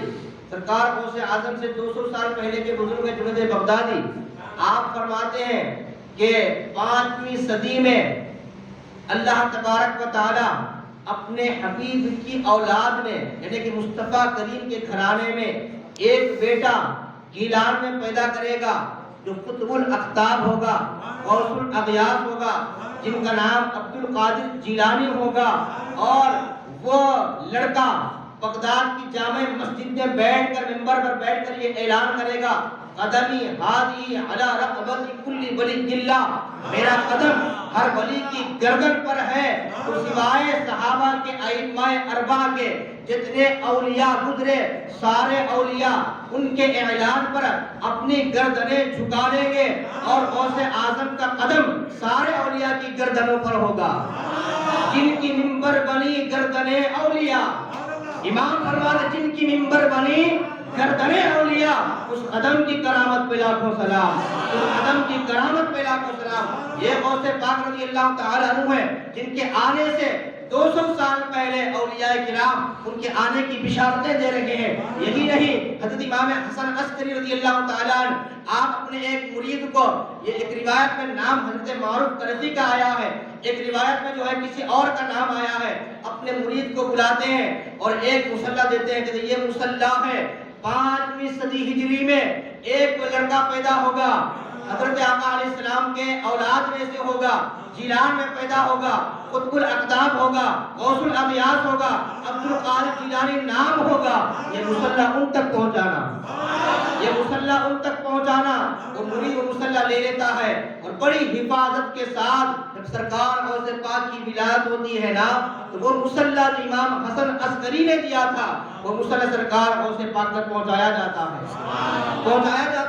سرکار غوث اعظم سے 200 سال پہلے کے بزرگ جنید بغدادی، آپ فرماتے ہیں کہ 5ویں صدی میں اللہ تبارک و تعالی اپنے حبیب کی اولاد میں، یعنی کہ مصطفیٰ کریم کے گھرانے میں ایک بیٹا گیلان میں پیدا کرے گا جو قطب الاقطاب ہوگا، غوث الاغیاث ہوگا، جن کا نام عبد القادر جیلانی ہوگا، اور وہ لڑکا بغداد کی جامع مسجد میں بیٹھ کر، ممبر پر بیٹھ کر یہ اعلان کرے گا قدمی ہادی علی رقبت کل ولی اللہ، میرا قدم ہر ولی کی گردن پر ہے۔ تو سوائے صحابہ کے ائمہ اربعہ کے جتنے اولیاء گزرے، سارے اولیاء ان کے اعلان پر اپنی گردنیں جھکا لیں گے، اور غوث اعظم کا قدم سارے اولیاء کی گردنوں پر ہوگا۔ جن کی ممبر بنی گردنیں اولیاء، امام فرماتے جن کی ممبر بنی گردنیں اولیاء، اس قدم کی کرامت پہ لاکھوں سلام، اس قدم کی کرامت پہ لاکھوں سلام۔ یہ غوث پاک رضی اللہ تعالی عنہ ہے جن کے آنے سے 200 سال پہلے اولیاء کرام ان کے آنے کی بشارتیں دے رہے ہیں۔ یہی نہیں، حضرت امام حسن عسکری رضی اللہ تعالیٰ عنہ، آپ اپنے ایک مرید کو، یہ ایک روایت میں نام حضرت معروف کرسی کا آیا ہے، ایک روایت میں جو ہے کسی اور کا نام آیا ہے، اپنے مرید کو بلاتے ہیں اور ایک مصلح دیتے ہیں کہ یہ مصلح ہے، 5ویں صدی ہجری میں ایک لڑکا پیدا ہوگا، حضرت آقا علیہ السلام کے اولاد میں سے ہوگا، جیلان میں پیدا ہوگا، قطب الاقطاب ہوگا، غوث الاغیاث ہوگا، عبد القادر جیلانی نام ہوگا۔ یہ مصلح ان تک پہنچانا، یہ مصلح ان تک پہنچانا، وہ مرید وہ مصلح لے لیتا ہے، اور بڑی حفاظت کے ساتھ جب سرکار غوث پاک کی ولادت ہوتی ہے نا تو وہ مصلی جو امام حسن عسکری نے دیا تھا وہ مصلی سرکار غوث پاک تک پہنچایا جاتا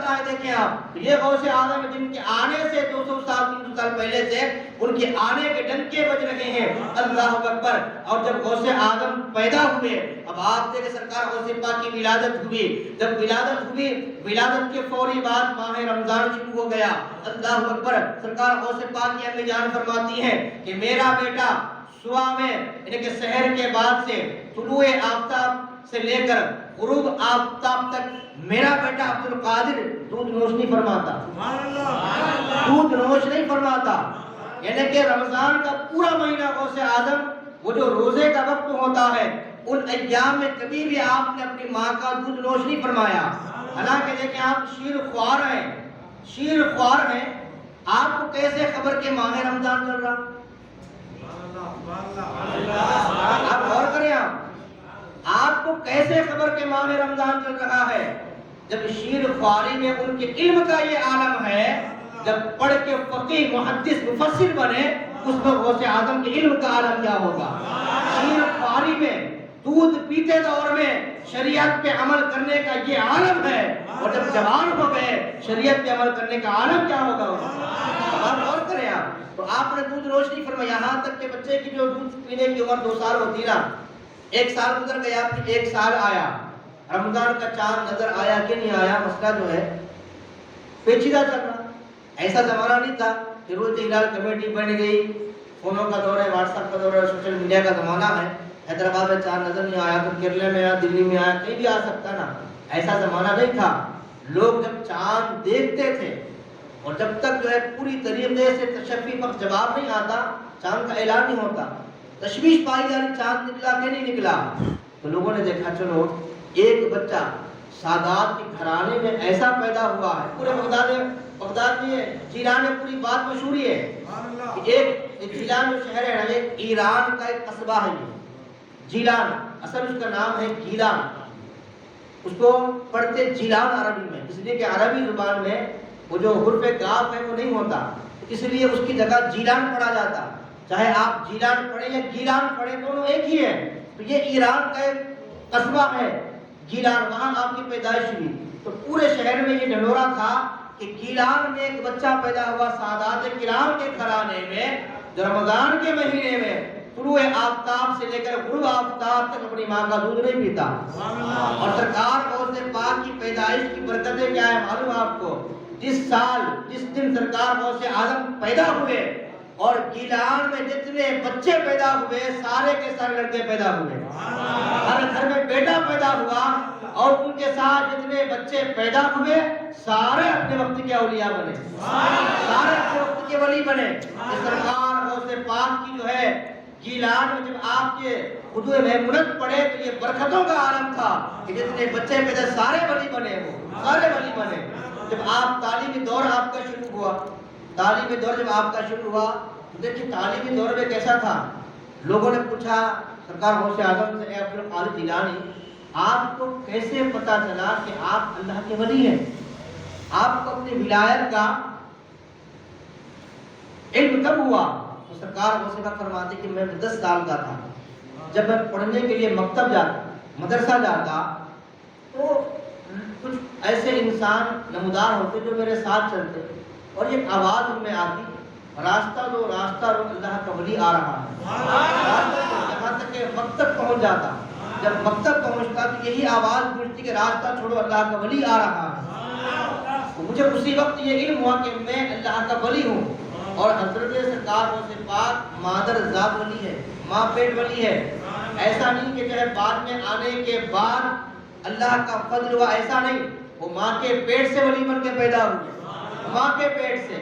ہے دیکھیں آپ یہ غوث اعظم جن کے آنے سے 200 سال 300 سال پہلے سے ان کے آنے کے ڈنکے بج رہے ہیں اللہ اکبر اور جب غوث اعظم پیدا ہوئے اب آپ دیکھیں سرکار غوث پاک کی ولادت ہوئی جب ولادت ہوئی ولادت کے فوری بعد ماہ رمضان شروع ہو گیا اللہ اکبر سرکار غوث پاک کی امی جان فرماتی ہیں کہ میرا بیٹا صبح میں یعنی کہ سحر کے بعد سے طلوع آفتاب سے لے کر غروب آفتاب تک میرا بیٹا عبد القادر دودھ نوش نہیں فرماتا دودھ نوش نہیں فرماتا یعنی کہ رمضان کا پورا مہینہ غوث اعظم وہ جو روزے کا وقت ہوتا ہے ان ایام میں کبھی بھی آپ نے اپنی ماں کا دودھ نوش نہیں فرمایا حالانکہ دیکھیں آپ شیر خوار ہیں آپ کو کیسے خبر کہ ماہ رمضان چل رہا آپ غور کریں آپ کو کیسے خبر کہ ماہ رمضان چل رہا ہے جب شیر خواری میں ان کے علم کا یہ عالم ہے جب پڑھ کے فقیہ محدث مفسر بنے اس پر غوث اعظم کے علم کا عالم کیا ہوگا شیر خواری میں دودھ پیتے دور میں شریعت پہ عمل کرنے کا یہ عالم ہے اور جب جوان ہو گئے شریعت پہ عمل کرنے کا عالم کیا ہوگا آپ غور کریں آپ تو آپ نے دودھ نوش نہیں فرمایا یہاں تک کہ بچے کی جو دودھ پینے کی عمر 2 سال ہوتی نا 1 سال گزر گیا پھر 1 سال آیا رمضان کا چاند نظر آیا کہ نہیں آیا مسئلہ جو ہے پیچیدہ چل رہا ایسا زمانہ نہیں تھا کہ روز ہلال کمیٹی بن گئی فونوں کا دور ہے واٹس ایپ کا دور ہے سوشل میڈیا کا زمانہ ہے حیدرآباد میں چاند نظر نہیں آیا تو کیرلے میں آیا دلی میں آیا کہیں بھی آ سکتا نا ایسا زمانہ نہیں تھا لوگ جب چاند دیکھتے تھے اور جب تک جو ہے پوری طریقے سے تشفی پر جواب نہیں آتا چاند کا اعلان نہیں ہوتا تشویش پائی جا رہی چاند نکلا کہ نہیں نکلا تو لوگوں نے دیکھا چلو ایک بچہ سادات کے گھرانے میں ایسا پیدا ہوا ہے پورے بغداد میں جیلان میں پوری بات مشہوری ہے ایک جیلان جو شہر ہے یہ ایران کا ایک قصبہ ہے جیلان اصل اس کا نام ہے گیلان اس کو پڑھتے جیلان عربی میں اس لیے کہ عربی زبان میں وہ جو حرف قاف ہے وہ نہیں ہوتا اس لیے اس کی جگہ جیلان پڑھا جاتا چاہے آپ جیلان پڑھیں یا گیلان پڑھیں دونوں ایک ہی ہے تو یہ ایران کا ایک قصبہ ہے گیلان وہاں آپ کی پیدائش ہوئی تو پورے شہر میں یہ ڈھنڈورا تھا کہ گیلان میں ایک بچہ پیدا ہوا سادات کرام کے گھرانے میں جو رمضان کے مہینے میں طلوع آفتاب سے لے کر غروب آفتاب تک اپنی ماں کا دودھ نہیں پیتا اور سرکار غوث پاک کی پیدائش کی برکتیں کیا ہے معلوم آپ کو جس دن سرکار غوث اعظم پیدا ہوئے اور گیلان میں جتنے بچے پیدا ہوئے سارے کے سارے لڑکے پیدا ہوئے ہر گھر میں بیٹا پیدا ہوا اور ان کے ساتھ جتنے بچے پیدا ہوئے سارے اپنے وقت کے اولیاء بنے سارے اپنے وقت کے ولی بنے سرکار غوث پاک کی جو ہے گیلان میں جب آپ کے خدوع میمونت پڑے تو یہ برکتوں کا عالم تھا کہ جتنے بچے پیدا سارے ولی بنے وہ سارے ولی بنے جب آپ تعلیمی دور آپ کا شروع ہوا تعلیمی دور جب آپ کا شروع ہوا تو دیکھیں تعلیمی دور میں کیسا تھا لوگوں نے پوچھا سرکار غوث اعظم سے اے عبد القادر جیلانی آپ کو کیسے پتا چلا کہ آپ اللہ کے ولی ہیں آپ کو اپنی ولایت کا علم کب ہوا تو سرکار غوث پاک فرماتے کہ میں 10 سال کا تھا جب میں پڑھنے کے لیے مکتب جاتا مدرسہ جاتا تو کچھ ایسے انسان نمودار ہوتے جو میرے ساتھ چلتے اور ایک آواز ان میں آتی راستہ دو اللہ کا ولی آ رہا ہے یہاں تک کہ مکتب پہنچ جاتا جب مکتب پہنچتا تو یہی آواز پوچھتی کہ راستہ چھوڑو اللہ کا ولی آ رہا ہے تو مجھے اسی وقت یہ علم ہوا کہ میں اللہ کا ولی ہوں اور حضرت سرکار غوث پاک مادر ذات ولی ہے ماں پیٹ ولی ہے ایسا نہیں کہ جو ہے بعد میں آنے کے بعد اللہ کا فضل ہوا ایسا نہیں وہ ماں کے پیٹ سے ولی بن کے پیدا ہوئے ماں کے پیٹ سے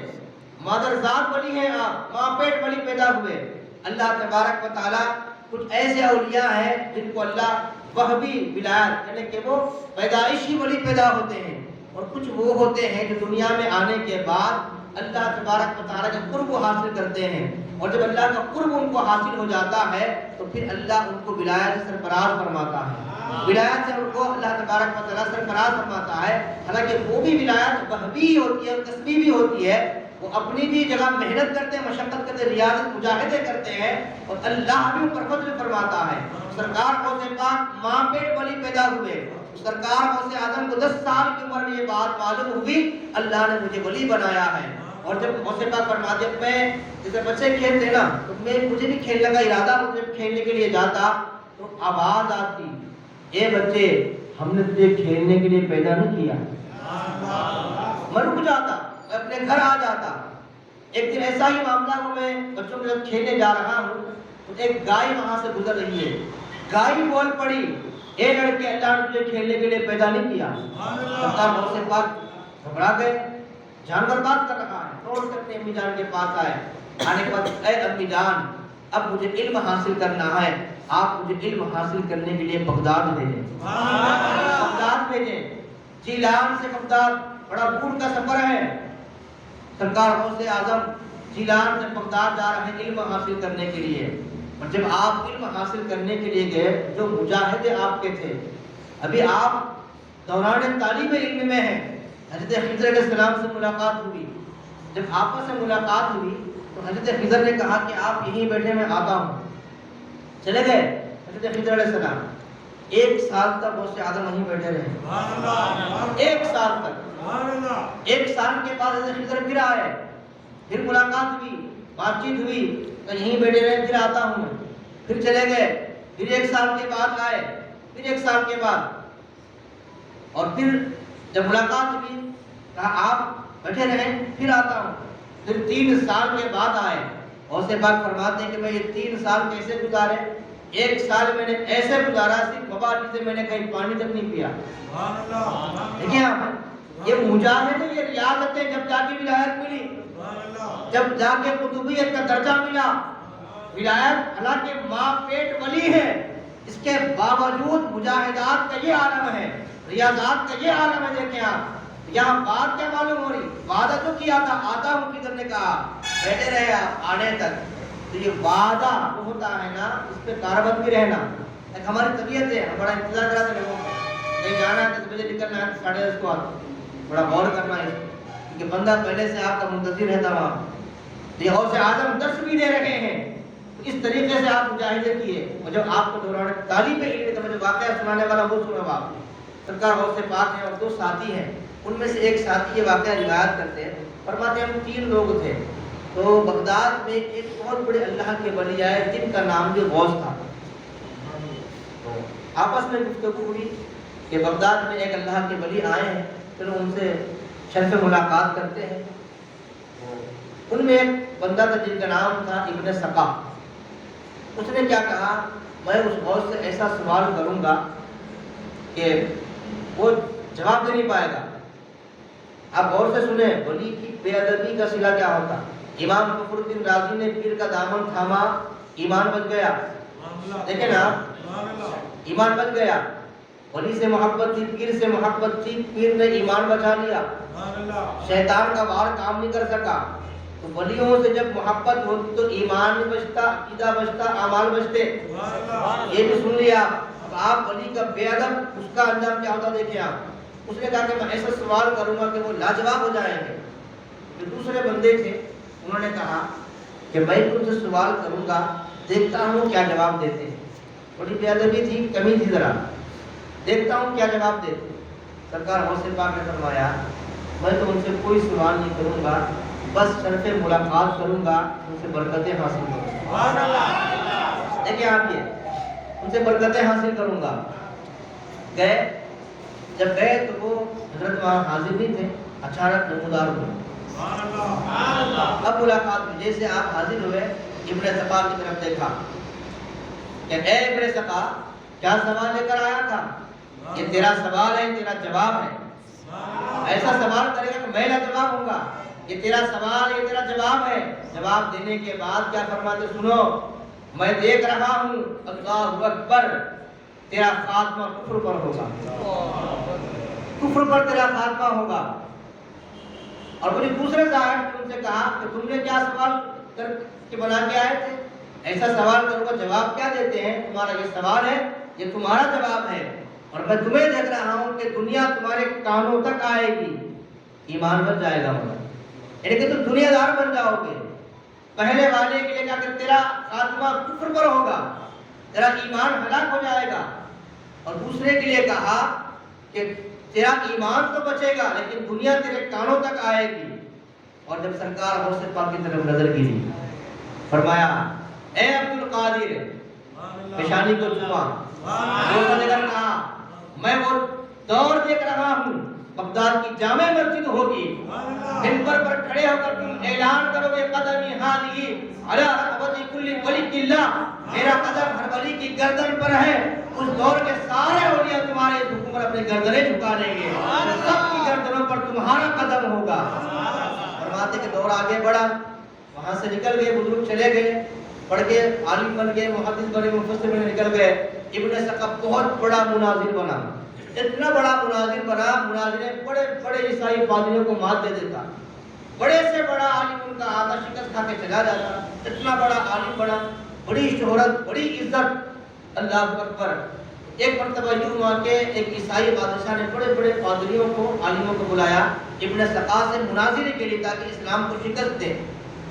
مادر ذات ولی ہے آپ ماں پیٹ ولی پیدا ہوئے اللہ تبارک و تعالی کچھ ایسے اولیاء ہیں جن کو اللہ وہبی ولایت یعنی کہ وہ پیدائشی ولی پیدا ہوتے ہیں اور کچھ وہ ہوتے ہیں جو دنیا میں آنے کے بعد اللہ تبارک و تعالی کا قرب حاصل کرتے ہیں اور جب اللہ کا قرب ان کو حاصل ہو جاتا ہے تو پھر اللہ ان کو ولایت سے سرفراز فرماتا ہے ولایت سے ان کو اللہ تبارک و تعالی سرفراز فرماتا ہے حالانکہ وہ بھی ولایت وہبی ہوتی ہے اور قسمی بھی ہوتی ہے وہ اپنی بھی جگہ محنت کرتے ہیں، مشقت کرتے ہیں، ریاضت مجاہدے کرتے ہیں، اور اللہ بھی اوپر فضل فرماتا ہے۔ سرکار غوث پاک ماں پیٹ ولی پیدا ہوئے، سرکار غوث اعظم کو 10 سال کی عمر میں یہ بات معلوم ہوئی، اللہ نے مجھے ولی بنایا ہے۔ اور جب غوث پاک فرماتے ہیں میں جیسے بچے کھیلتے ہیں نا، تو مجھے بھی کھیلنے کا ارادہ، مجھے کھیلنے کے لیے جاتا تو آواز آتی، اے بچے ہم نے تجھے کھیلنے کے لیے پیدا نہیں کیا۔ میں رک جاتا، میں اپنے گھر آ جاتا۔ ایک دن ایسا ہی معاملہ ہوا، میں بچوں کے ساتھ کھیلنے جا رہا ہوں تو ایک گائے وہاں سے گزر رہی ہے، گائے بول پڑی، اے لڑکے اللہ نے تجھے کھیلنے کے لیے پیدا نہیں کیا۔ سرکار غوث پاک گھبرا گئے، جانور بات کر رہا ہے، دوڑ کر اپنی امی جان کے پاس آئے، آنے کے بعد اے امی جان اب مجھے علم حاصل کرنا ہے، آپ مجھے علم حاصل کرنے کے لیے بغداد بھیجیں۔ بغداد بھیجیں، جیلان سے بغداد بڑا دور کا سفر ہے، سرکار غوث اعظم جیلان سے بغداد جا رہے ہیں علم حاصل کرنے کے لیے۔ اور جب آپ علم حاصل کرنے کے لیے گئے، جو مجاہدے آپ کے تھے، ابھی آپ دوران طالب علم میں ہیں، حضرت خضر علیہ السلام سے ملاقات ہوئی۔ جب آپس میں ملاقات ہوئی تو حضرت خضر نے کہا کہ آپ یہیں بیٹھے، میں آتا ہوں۔ چلے گئے حضرت خضر علیہ السلام، 1 سال تک غوث اعظم وہیں بیٹھے رہے، 1 سال تک۔ 1 سال کے بعد حضرت خضر پھر آئے، پھر ملاقات ہوئی، بات چیت ہوئی، تو یہیں بیٹھے رہے، پھر آتا ہوں میں۔ پھر چلے گئے، پھر 1 سال کے بعد آئے، پھر 1 سال کے بعد، اور پھر جب ملاقات ہوئی کہا آپ بیٹھے رہیں، پھر آتا ہوں۔ پھر 3 سال کے بعد آئے، غوث پاک فرماتے ہیں کہ میں یہ 3 سال کیسے گزارے؟ 1 سال میں نے ایسے گزارا صرف مبارک سے میں نے کہیں پانی تک نہیں پیا۔ دیکھیں آپ، یہ مجاہدے، یہ ریاضتیں جب جا کے ولایت ملی، جب جا کے قطبیت کا درجہ ملا، ولایت حالانکہ ماں پیٹ ولی ہے، اس کے باوجود مجاہدات کا یہ عالم ہے، ریاضات کا یہ عالم ہے۔ دیکھیں آپ یہاں بات کیا معلوم ہو رہی، وعدہ تو کیا تھا، آتا ہوں، کدھر نے کہا بیٹھے رہے آپ آنے تک، تو یہ وعدہ وہ ہوتا ہے نا، اس پہ کاربند بھی رہنا۔ ایک ہماری طبیعت ہے، ہم بڑا انتظار کراتے لوگوں کو، کہیں جانا ہے 10 بجے نکلنا ہے 10:30 کو آتا، بڑا غور کرنا ہے، کیونکہ بندہ پہلے سے آپ کا منتظر رہتا وہاں۔ یہ غوث اعظم درس بھی دے رہے ہیں، اس طریقے سے آپ مجاہدے کیے۔ اور جب آپ کو دوران طالب علم تو مجھے واقعہ سنانے والا وہ سنا آپ، سرکار غوث پاک ہیں اور 2 ساتھی ہیں، ان میں سے ایک ساتھی یہ واقعہ روایت کرتے ہیں، فرماتے ہیں ہم 3 لوگ تھے، تو بغداد میں ایک بہت بڑے اللہ کے ولی آئے جن کا نام بھی غوث تھا۔ تو آپس میں گفتگو ہوئی کہ بغداد میں ایک اللہ کے ولی آئے ہیں، چلو ان سے شرف ملاقات کرتے ہیں۔ ان میں ایک بندہ تھا جن کا نام تھا ابن سقا۔ اس نے کیا کہا، میں اس غوث سے ایسا سوال کروں گا کہ وہ جواب دے نہیں پائے گا۔ آپ غور سے سنیں، ولی کی بے ادبی کا صلہ کیا ہوتا۔ امام فخر الدین رازی نے پیر کا دامن تھاما، ایمان بچ گیا۔ دیکھیں نا، ایمان بچ گیا، ولی سے محبت تھی، پیر سے محبت تھی، پیر نے ایمان بچا لیا، شیطان کا وار کام نہیں کر سکا۔ تو ولیوں سے جب محبت ہوتی تو ایمان بچتا، عقیدہ بچتا، اعمال بچتے۔ یہ بھی سن لیا۔ اب آپ ولی کا بے ادب، اس کا انجام کیا ہوتا دیکھیں آپ۔ اس نے کہا کہ میں ایسا سوال کروں گا کہ وہ لاجواب ہو جائیں گے۔ جو دوسرے بندے تھے انہوں نے کہا کہ میں ان سے سوال کروں گا، دیکھتا ہوں کیا جواب دیتے ہیں۔ بڑی بے ادبی تھی، کمی تھی ذرا، دیکھتا ہوں کیا جواب دیتے ہیں۔ سرکار غوث پاک نے فرمایا میں تو ان سے کوئی سوال نہیں کروں گا، بس شرف ملاقات کروں گا، ان سے برکتیں حاصل کروں گا۔ دیکھیں آپ یہ، ان سے برکتیں حاصل کروں گا۔ گئے، جب گئے تو وہ حضرت وہاں حاضر نہیں تھے، اچانک نمودار ہوئے۔ اب ملاقات ہوئی، جیسے آپ حاضر ہوئے، ابن سقا کی طرف دیکھا کہ اے ابن سقا، کیا سوال لے کر آیا تھا؟ یہ تیرا سوال ہے، تیرا جواب ہے۔ ایسا سوال کرے گا کہ میں لاجواب ہوں گا۔ یہ تیرا سوال، یہ تیرا جواب ہے۔ جواب دینے کے بعد کیا فرماتے سنو، میں دیکھ رہا ہوں، اللہ اکبر، تیرا خاتمہ کفر پر ہوگا، کفر پر تیرا خاتمہ ہوگا۔ اور مجھے دوسرے صاحب نے ان سے کہا کہ تم نے کیا سوال کر کے بنا کے آئے تھے؟ ایسا سوال کرو گا، جواب کیا دیتے ہیں؟ تمہارا یہ سوال ہے، یہ تمہارا جواب ہے، اور میں تمہیں دیکھ رہا ہوں کہ دنیا تمہارے کانوں تک آئے گی، ایمان بچ جائے گا مگر۔ یعنی کہ تم دنیا دار بن جاؤ گے. پہلے والے کے لیے کہا کہ تیرا خاتمہ کفر پر ہوگا، تیرا ایمان ہلاک ہو جائے گا. اور دوسرے کے لیے کہا کہ تیرا ایمان تو بچے گا لیکن دنیا تیرے کانوں تک آئے گی. اور جب سرکار غوث پاک کی طرف نظر گری، فرمایا اے عبد القادر، پیشانی کو چوما. کہا میں وہ دور دیکھ رہا ہوں، بغداد کی جامع مسجد ہوگی، منبر پر کھڑے ہو کر تم اعلان کرو گے قدمی ہادی علی رقبت کل ولی اللہ، میرا قدم ہر ولی کی گردن پر ہے. اس دور کے سارے اولیاء تمہارے حکم پر اپنی گردنیں جھکا دیں گے، سب کی گردنوں پر تمہارا قدم ہوگا. فرماتے کہ دور آگے بڑھا، وہاں سے نکل گئے بزرگ، چلے گئے، پڑھ کے عالم بن گئے، محدث بنے، مفسر بنے، نکل گئے. ابن سقف بہت بڑا مناظر بنا، اتنا بڑا مناظر بنا، مناظریں بڑے بڑے عیسائی پادریوں کو مات دے دیتا. بڑے سے بڑا عالم ان کا آتا شکست کھا کے چلا جاتا. اتنا بڑا عالم بنا، بڑی شہرت، بڑی عزت. اللہ اکبر. ایک مرتبہ یوں ہوا کہ ایک عیسائی بادشاہ نے بڑے بڑے پادریوں کو، عالموں کو بلایا ابن سقا سے مناظرے کے لیے تاکہ اسلام کو شکست دے.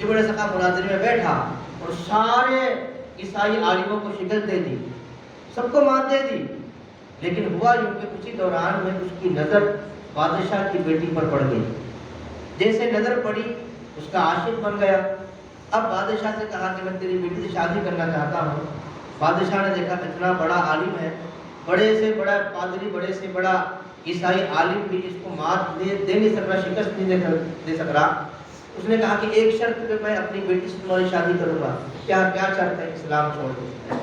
ابن سقا مناظرے میں بیٹھا اور سارے عیسائی عالموں کو شکست دے دی، سب کو مات دے دی. لیکن ہوا یوں کہ اسی دوران میں اس کی نظر بادشاہ کی بیٹی پر پڑ گئی. جیسے نظر پڑی اس کا عاشق بن گیا. اب بادشاہ سے کہا کہ میں تیری بیٹی سے شادی کرنا چاہتا ہوں. بادشاہ نے دیکھا اتنا بڑا عالم ہے، بڑے سے بڑا پادری، بڑے سے بڑا عیسائی عالم بھی اس کو مات دے نہیں سک رہا، شکست نہیں دے سک رہا. اس نے کہا کہ ایک شرط پہ میں اپنی بیٹی سے تمہاری شادی کروں گا. کیا شرط ہے؟ اسلام چھوڑ دے،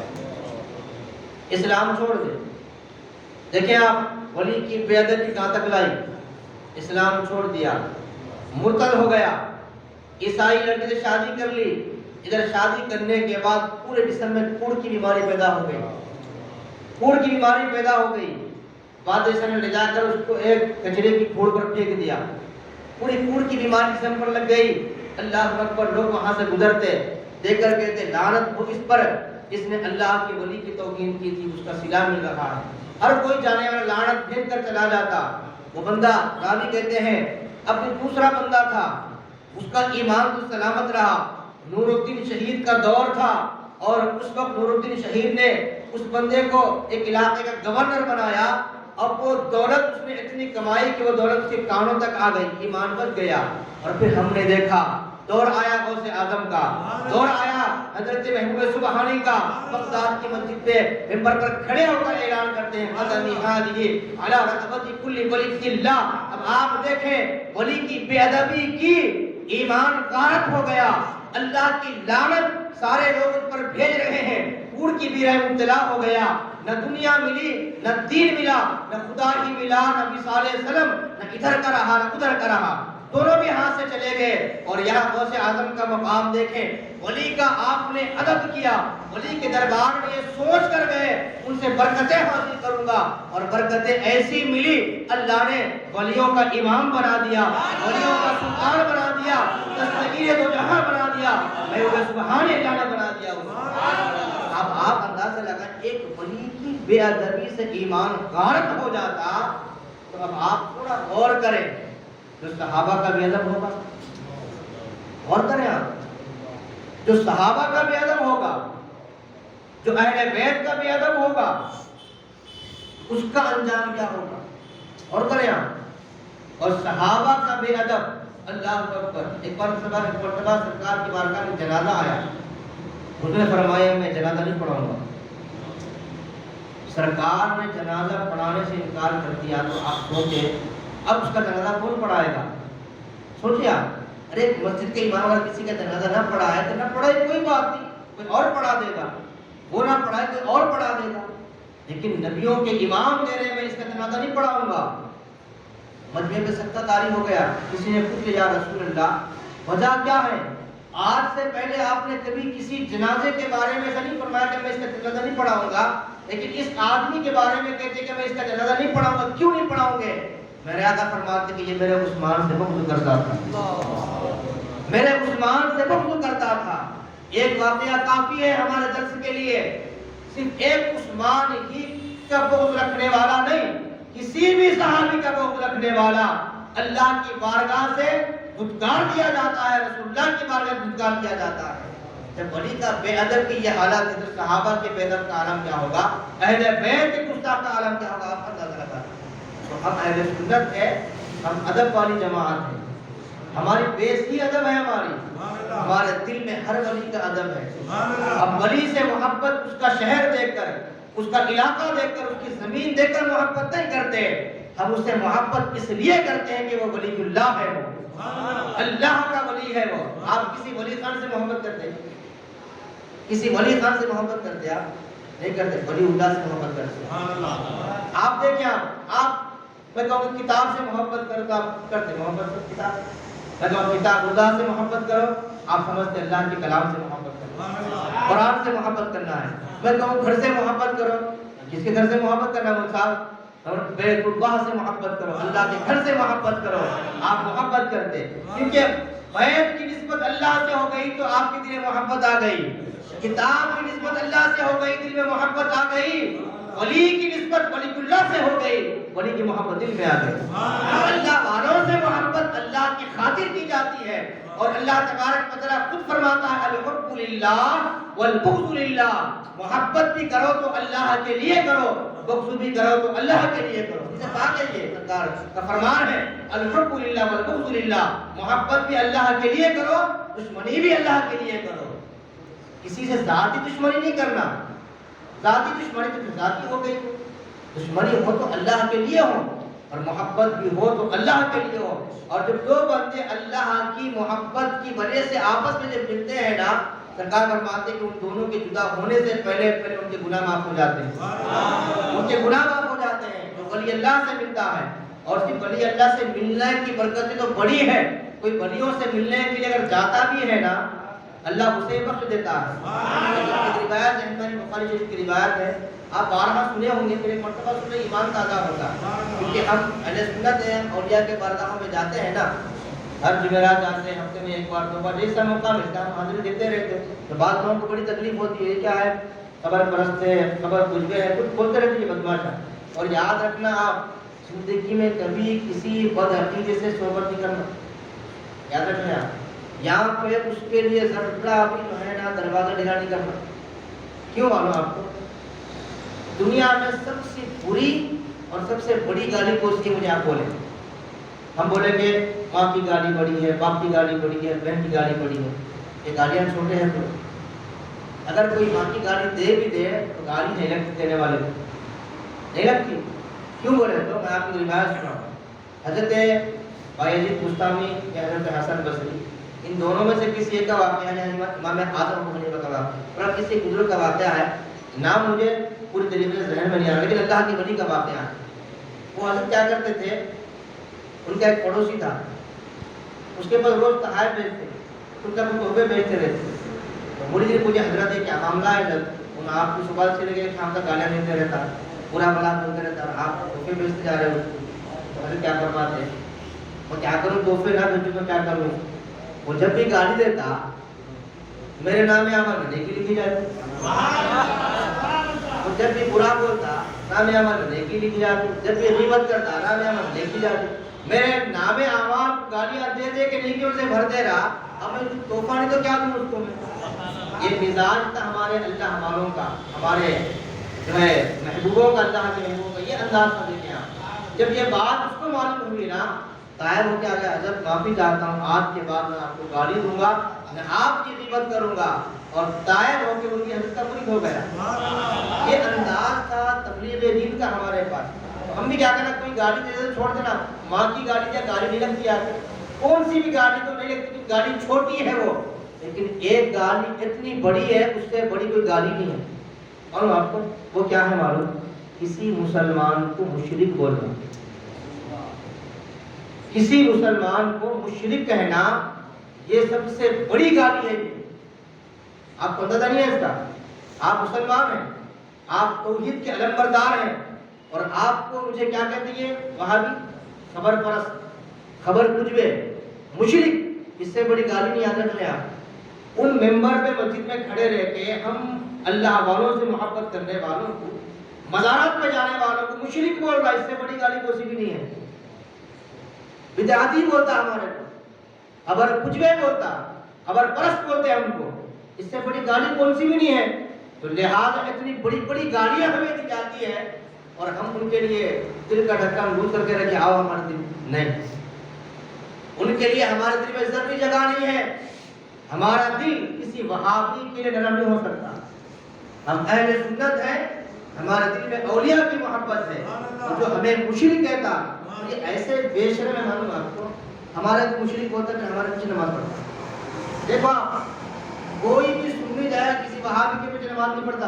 اسلام چھوڑ دے. دیکھیں آپ ولی کی بے ادبی کہاں تک لائی. اسلام چھوڑ دیا، مرتد ہو گیا، عیسائی لڑکے سے شادی کر لی. ادھر شادی کرنے کے بعد پورے جسم میں کوڑ کی بیماری پیدا ہو گئی، کوڑ کی بیماری پیدا ہو گئی. بادشاہ نے لے جا کر اس کو ایک کچرے کی کوڑ پر پھینک دیا، پوری کوڑ کی بیماری جسم پر لگ گئی. اللہ اکبر. لوگ وہاں سے گزرتے دیکھ کر کہتے لعنت ہو اس پر جس نے اللہ کے ولی کی توہین کی تھی، اس کا صلہ مل رہا ہے. ہر کوئی جانے والا لعنت پھینک کر چلا جاتا. وہ بندہ راوی کہتے ہیں اب دوسرا بندہ تھا، اس کا ایمان تو سلامت رہا. نور الدین شہید کا دور تھا اور اس وقت نور الدین شہید نے اس بندے کو ایک علاقے کا گورنر بنایا. اب وہ دولت اس نے اتنی کمائی کہ وہ دولت اس کے کانوں تک آ گئی، ایمان بچ گیا. اور پھر ہم نے دیکھا دور آیا غوث اعظم کا، دور آیا حضرت محبوب سبحانی کا. بغداد کی مسجد پہ منبر پر کھڑے ہو کر اعلان کرتے ہیں قدمی ہادی علی رقبت کل ولی اللہ. اب آپ دیکھیں ولی کی بے ادبی کی، ایمان غارت ہو گیا، اللہ کی لعنت سارے لوگ اس پر بھیج رہے ہیں. کوڑ کی بیرہ مبتلا ہو گیا، نہ دنیا ملی، نہ دین ملا، نہ خدا ہی ملا، نہ مثال سلم، نہ ادھر کا رہا نہ ادھر کا رہا. دونوں بھی ہاتھ سے چلے گئے. اور یہاں غوث اعظم کا مقام دیکھیں، ولی کا آپ نے ادب کیا، ولی کے دربار میں یہ سوچ کر گئے ان سے برکتیں حاصل کروں گا. اور برکتیں ایسی ملی، اللہ نے ولیوں کا امام بنا دیا، ولیوں کا سلطان بنا دیا، دستگیر دو جہاں بنا دیا، محبوب سبحانی اللہ نے بنا دیا. اب آپ اندازہ لگائیں ایک ولی کی بے ادبی سے ایمان غارت ہو جاتا. تو اب آپ تھوڑا غور کریں، جو صحابہ کا بے ادب ہوگا، غور کریں آپ، جو صحابہ کا بے ادب ہوگا، جو اہل بیت کا بے ادب ہوگا، اس کا انجام کیا ہوگا. غور کریں آپ. اور صحابہ کا بے ادب، اللہ اکبر. ایک مرتبہ سرکار کی بارگاہ میں جنازہ آیا، اس نے فرمایا میں جنازہ نہیں پڑھاؤں گا. سرکار نے جنازہ پڑھانے سے انکار کر دیا. تو آپ سوچے اب اس کا جنازہ کون پڑھائے گا. سوچیا ارے مسجد کے امام اگر کسی کا جنازہ نہ پڑھائے تو نہ پڑھائے، کوئی بات نہیں، کوئی اور پڑھا دے گا. وہ نہ پڑھائے کوئی اور پڑھا دے گا. لیکن نبیوں کے امام کہہ رہے ہیں میں اس کا جنازہ نہیں پڑھاؤں گا. مجمع پہ سکتہ طاری ہو گیا. کسی نے پوچھا یا رسول اللہ وجہ کیا ہے؟ آج سے پہلے آپ نے کبھی کسی جنازے کے بارے میں ایسا نہیں فرمایا کہ میں اس کا جنازہ نہیں پڑھاؤں گا، لیکن اس آدمی کے بارے میں کہتے کہ میں اس کا جنازہ نہیں پڑھاؤں گا. کیوں نہیں پڑھاؤں گے؟ میرے آقا فرماتے کہ یہ میرے عثمان سے بغض کرتا تھا، میرے عثمان سے بغض کرتا تھا. ایک واقعہ کافی ہے ہمارے درس کے لیے. صرف ایک عثمان ہی کا بغض رکھنے والا نہیں، کسی بھی صحابی کا بغض رکھنے رکھنے والا اللہ کی بارگاہ سے دھتکار دیا جاتا ہے، رسول اللہ کی بارگاہ سے دھتکار دیا جاتا ہے۔ جب ولی کا بے ادب کی یہ حالت ہے تو صحابہ کے بے ادب کا عالم کیا ہوگا، اہل بیت کے گستاخ کا عالم کیا ہوگا، آپ اندازہ لگا۔ تو ہم اہل سنت ہے، ہم ادب والی جماعت ہے، ہماری بیس ہی ادب ہے، ہمارے دل میں ہر ولی کا ادب ہے۔ ہم ولی سے محبت اس کا شہر دیکھ کر، اس کا علاقہ دیکھ کر، اس کی زمین دیکھ کر محبت نہیں کرتے، ہم اس سے محبت اس لیے کرتے ہیں کہ وہ ولی اللہ ہے، وہ اللہ کا ولی ہے۔ وہ آپ کسی ولی خان سے محبت کرتے ہیں؟ کسی ولی خان سے محبت کرتے آپ نہیں کرتے، ولی اللہ سے محبت کرتے۔ آپ دیکھیں، آپ میں کہوں کہ کتاب سے محبت کرتے، محبت سے کتاب، میں کہوں کتاب اللہ سے محبت کرو، آپ سمجھتے اللہ کے کلام سے محبت کرو، قرآن سے محبت کرنا ہے۔ میں کہوں گھر سے محبت کرو، جس کے گھر سے محبت کرنا ہے وہ صاحب بیت اللہ سے محبت کرو، اللہ کے گھر سے محبت کرو، آپ محبت کرتے، کیونکہ بیت کی نسبت اللہ سے ہو گئی تو آپ کے دل میں محبت آ گئی، کتاب کی نسبت اللہ سے ہو گئی دل میں محبت آ گئی، ولی کی نسبت ولی اللہ سے ہو گئی، ولی کی محبت دل میں آ گئی۔ اللہ والوں سے محبت اللہ کی خاطر کی جاتی ہے، اور اللہ تبارک و تعالیٰ خود فرماتا ہے الحب للہ والبغض للہ، محبت بھی کرو تو اللہ کے لیے کرو، بغض بھی کرو تو اللہ کے لیے کرو۔ اسے پاک ہے، یہ سرکار کا فرمان ہے الحب للہ والبغض للہ، محبت بھی اللہ کے لیے کرو، دشمنی بھی اللہ کے لیے کرو۔ کسی سے ذاتی دشمنی نہیں کرنا، ذاتی دشمنی تو ذاتی ہو گئی، دشمنی ہو تو اللہ کے لیے ہو، اور محبت بھی ہو تو اللہ کے لیے ہو۔ اور جب دو بندے اللہ کی محبت کی وجہ سے آپس میں جب ملتے ہیں نا، سرکار فرماتے ہیں کہ ان دونوں کے جدا ہونے سے پہلے ان کے گناہ معاف ہو جاتے ہیں، ان کے گناہ معاف ہو جاتے ہیں۔ جو ولی اللہ سے ملتا ہے، اور صرف ولی اللہ سے ملنے کی برکتیں تو بڑی ہے، کوئی ولیوں سے ملنے کے لیے اگر جاتا بھی ہے نا، اللہ اسے بخش دیتا ہے۔ ایک روایت ہے، بخاری شریف کی روایت ہے، آپ بارہا سنے ہوں گے، پھر ایک مرتبہ سنے ایمان تازہ ہوتا ہے، کیونکہ ہم اہل سنت ہیں، اولیاء کے بارگاہوں میں جاتے ہیں نا، ہر جمعرات جاتے ہیں، ہفتے میں ایک بار دو بار، جیسا موقع ملتا ہے ہم حاضری دیتے رہتے ہیں۔ تو بعض لوگوں کو بڑی تکلیف ہوتی ہے، کیا ہے، خبر پرست ہے، خبر کچھ ہے، کچھ کھولتے رہتے ہیں بدماش ہے۔ اور یاد رکھنا، آپ زندگی میں کبھی کسی بد عقیدے سے صحبت نہیں کرنا، یاد رکھنا آپ، یہاں پہ اس کے لیے ذرا بھی جو ہے نا دروازہ ڈھیلا نہیں کرنا۔ کیوں معلوم آپ کو؟ دنیا میں سب سے بری اور سب سے بڑی گالی کون سی؟ مجھے آپ بولیں، ہم بولیں گے ماں کی گالی بڑی ہے، باپ کی گالی بڑی ہے، بہن کی گالی بڑی ہے، یہ گالیاں چھوٹے ہیں۔ تو اگر کوئی ماں کی گالی دے بھی دے تو گالی نہیں لگتی دینے والے کو، نہیں لگتی۔ کیوں بولے؟ تو میں آپ کی روایت سناؤں، حضرت بایزید بستامی یا حضرت حسن بصری، ان دونوں میں سے کسی ایک کا واقعہ ہے، امام اعظم ابو حنیفہ کا واقعہ، اور کسی بزرگ کا واقعہ ہے، نام مجھے پوری طریقے سے ذہن میں نہیں آ رہا، لیکن اللہ کے ولی کا واقعہ ہے۔ وہ حضرت کیا کرتے تھے، ان کا ایک پڑوسی تھا، اس کے پاس روز تحائف بھیجتے، ان کا کچھ تحفے بھیجتے رہتے۔ بڑی دیر مجھے حضرت ہے کیا معاملہ ہے، جب آپ کو صبح سے لے کے شام تک گالیاں دیتے رہتا، برا بلا بولتے رہتا، آپ تحفے بھیجتے جا رہے ہو، تو حضرت کیا فرماتے ہیں، میں کیا کروں، تحفے نہ بھیجوں تو کیا کروں؟ وہ جب بھی گالی دیتا میرے نام عمل میں نیکی لکھی جاتی، وہ جب بھی برا بولتا نام عمل میں نیکی لکھی جاتی، جب بھی غیبت کرتا نام عمل میں نیکی جاتی۔ میرے نام اعمال گالیاں دے دے کے نیکیوں سے بھرتے رہا، اب میں تحفہ نہیں تو کیا دوں اس کو میں؟ یہ مزاج تھا ہمارے اللہ والوں کا، ہمارے جو ہے محبوبوں کا، اللہ کے محبوبوں کا، یہ انداز تھا۔ دیکھیں آپ، جب یہ بات اس کو معلوم ہوئی نا، طائب ہو کے آ گیا، حضرت معافی چاہتا ہوں، آج کے بعد میں آپ کو گالی دوں گا، میں آپ کی غیبت کروں گا، اور طائب ہو کے ان کی حضرت کا مرید ہو گیا۔ یہ انداز تھا تبلیغ دین کا ہمارے پاس۔ تو ہم بھی کیا کرنا، کوئی گالی دے دے چھوڑ دینا، ماں کی گالی یا گالی نہیں لگتی آپ کو، کون سی بھی گالی تو نہیں لگتی، گالی چھوٹی ہے وہ، لیکن ایک گالی اتنی بڑی ہے، اس سے بڑی کوئی گالی نہیں ہے۔ معلوم آپ کو وہ کیا ہے معلوم؟ کسی مسلمان کو مشرک بولنا، کسی مسلمان کو مشرک کہنا، یہ سب سے بڑی گالی ہے۔ آپ کو اندازہ نہیں ہے اس کا؟ آپ مسلمان ہیں، آپ توحید کے علم بردار ہیں، اور آپ کو مجھے کیا کہتی ہے؟ وہابی، خبر پرست، خبر کجوے، مشرک، اس سے بڑی گالی نہیں یاد رکھنے۔ آپ ان ممبر پہ مسجد میں کھڑے رہ کے ہم اللہ والوں سے محبت کرنے والوں کو، مزارات پہ جانے والوں کو مشرک بول رہا ہے، اس سے بڑی گالی کوئی بھی نہیں ہے۔ بدعتی بولتا ہمارے کو، ابر کچھوے بولتا، ابر پرست بولتے ہیں ہم کو، اس سے بڑی گالی کون سی بھی نہیں ہے. تو لہٰذا اتنی بڑی بڑی گالیاں ہمیں دی جاتی ہے اور ہم ان کے لیے دل کا ڈھکن گول کر کے رکھے آؤ ہمارے دل نہیں. ان کے لیے ہمارے دل میں ذرہ جگہ نہیں ہے. ہمارا دل کسی وہابی کے لیے نرم نہیں ہو سکتا. ہم اہل سنت ہیں، ہمارے دل میں اولیاء کی محبت ہے. جو ہمیں مشرک کہتا، یہ ایسے بے شرم ہے، معلوم آپ کو، ہمارا مشرک ہوتا کہ ہمارے پیچھے نماز پڑھتا. دیکھو کوئی بھی سننے جائے کسی وہابی کے پیچھے نماز نہیں پڑھتا.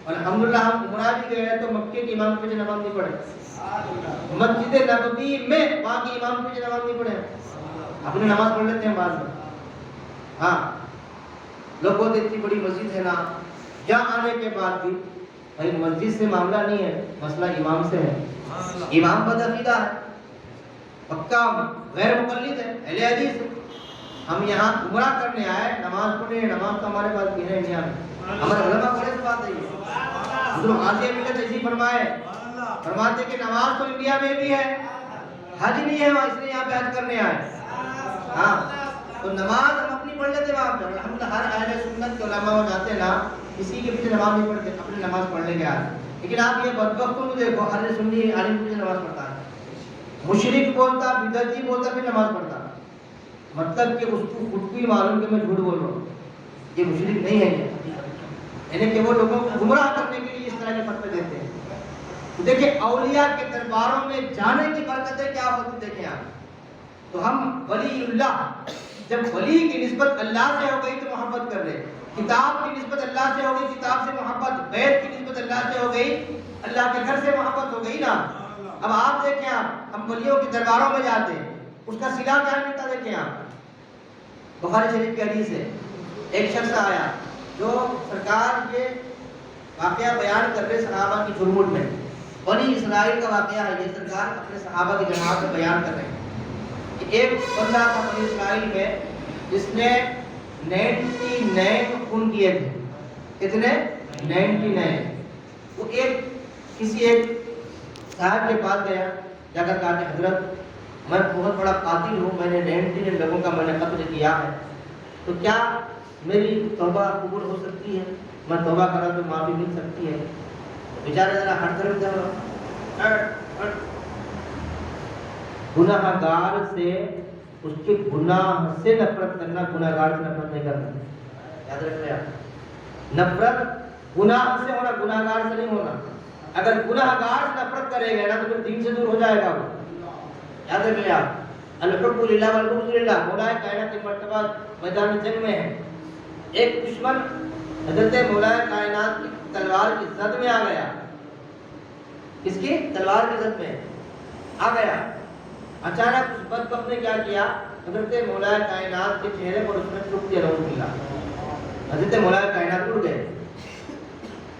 الحمدللہ ہم عمرہ بھی گئے تو مکے کے امام کے پیچھے نماز نہیں پڑھے، مسجد نبوی میں وہاں کے امام کے پیچھے نماز نہیں پڑھے، اپنی نماز پڑھ لیتے ہیں بعد میں. ہاں لوگ بولتے اتنی بڑی مسجد ہے نا، یہاں آنے کے بعد بھی بھائی مسجد سے معاملہ نہیں ہے، مسئلہ امام سے ہے. امام بدعقیدہ ہے، پکا غیر مقلد ہے، اہل حدیث ہے. ہم یہاں عمرہ کرنے آئے، نماز پڑھنے، نماز تو ہمارے پاس بھی ہے انڈیا میں، ہمارے علماء بڑے سے بات ہے. حضرت غازی ملت ایسی فرمائے، فرماتے کہ نماز تو انڈیا میں بھی ہے، حج نہیں ہے وہاں، اس لیے یہاں پہ حج کرنے آئے. ہاں تو نماز ہم اپنی پڑھ لیتے وہاں پہ. الحمدللہ ہر اہل سنت کے علماء ہو جاتے ہیں نا، کسی کے پیچھے نماز نہیں پڑھتے، اپنی نماز پڑھنے کے آئے. لیکن آپ یہ بدبختوں کو دیکھو، ہر سنی عالم کے پیچھے نماز پڑھتا ہے، مشرک بولتا، بدعتی بولتا پھر نماز پڑھتا. مطلب کہ اس کو خود کو ہی معلوم کہ میں جھوٹ بول رہا ہوں، یہ مشرک نہیں ہے. یعنی کہ وہ لوگوں کو گمراہ کرنے کے لیے اس طرح کے فتوے دیتے ہیں. تو دیکھیں اولیاء کے درباروں میں جانے کی برکتیں کیا ہوتی دیکھیں آپ. تو ہم ولی اللہ، جب ولی کی نسبت اللہ سے ہو گئی تو محبت کر رہے، کتاب کی نسبت اللہ سے ہو گئی کتاب سے محبت، بیت کی نسبت اللہ سے ہو گئی اللہ کے گھر سے محبت ہو گئی نا. اب آپ دیکھیں، آپ ہم ولیوں کے درباروں میں جاتے ہیں، اس کا صلہ کیا ملتا دیکھیں آپ. بخاری شریف کی حدیث ہے، ایک شخص آیا جو سرکار یہ واقعہ بیان کر رہے صحابہ کی جھرمٹ میں، بنی اسرائیل کا واقعہ ہے یہ، سرکار اپنے صحابہ کی جماعت میں بیان کر رہے ہیں کہ ایک بندہ تھا بنی اسرائیل میں جس نے 99 خون کیے تھے. کتنے؟ 99. وہ کسی ایک صاحب کے پاس گیا، جا کر کہا کہ حضرت میں بہت بڑا قاتل ہوں، میں نے 99 لوگوں کا میں نے قتل کیا ہے، تو کیا میری توبہ قبول ہو سکتی ہے؟ میں توبہ کرا تو معافی مل سکتی ہے؟ بیچارے ذرا ہٹ طرف جاؤ، گناہ گار سے، اس کے گناہ سے نفرت کرنا، گناہ گار سے نفرت نہیں کرنا. یاد رکھ لیں آپ، نفرت گناہ سے ہونا، گناہ گار سے نہیں ہونا. اگر گناہ گار سے نفرت کرے گا نا تو پھر دین سے دور ہو جائے گا وہ. یاد رکھ لیں آپ، الحب للہ والبغض للہ، مولا کائنات کی مرتبہ میدان جنگ میں ہے. ایک دشمن حضرت مولا کائنات کی تلوار کی زد میں آ گیا. کس کی تلوار کی زد میں آ گیا. اچانک اس بدبخت نے کیا کیا، حضرت مولا کائنات کے چہرے پر اس نے تھوک دیا، نعوذ باللہ. حضرت مولا کائنات اڑ گئے،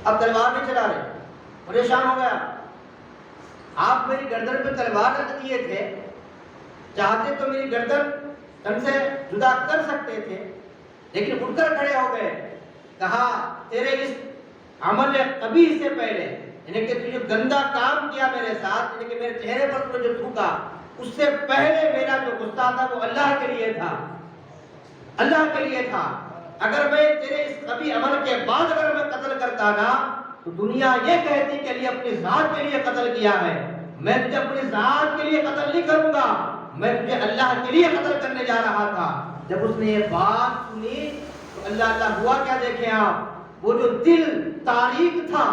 اب تلوار نہیں چلا رہے، پریشان ہو گیا. آپ میری گردن پہ تلوار رکھ دیے تھے، چاہتے تو میری گردن تن سے جدا کر سکتے تھے، لیکن اٹھ کر کھڑے ہو گئے. کہا تیرے اس عمل قبیح سے پہلے، یعنی کہ تو جو گندا کام کیا میرے ساتھ، یعنی کہ میرے چہرے پر تو جو تھوکا، اس سے پہلے میرا جو غصہ تھا وہ اللہ کے لیے تھا، اللہ کے لیے تھا. اگر میں تیرے اس قبیح عمل کے بعد اگر میں قتل کرتا نا تو دنیا یہ کہتی کہ علی اپنی ذات کے لیے قتل کیا ہے. میں تجھے اپنی ذات کے لیے قتل نہیں کروں گا، میں تجھے اللہ کے لیے قتل کرنے جا رہا تھا. جب اس نے یہ بات سنی تو اللہ ہوا کیا دیکھیں آپ، وہ جو دل تاریک تھا،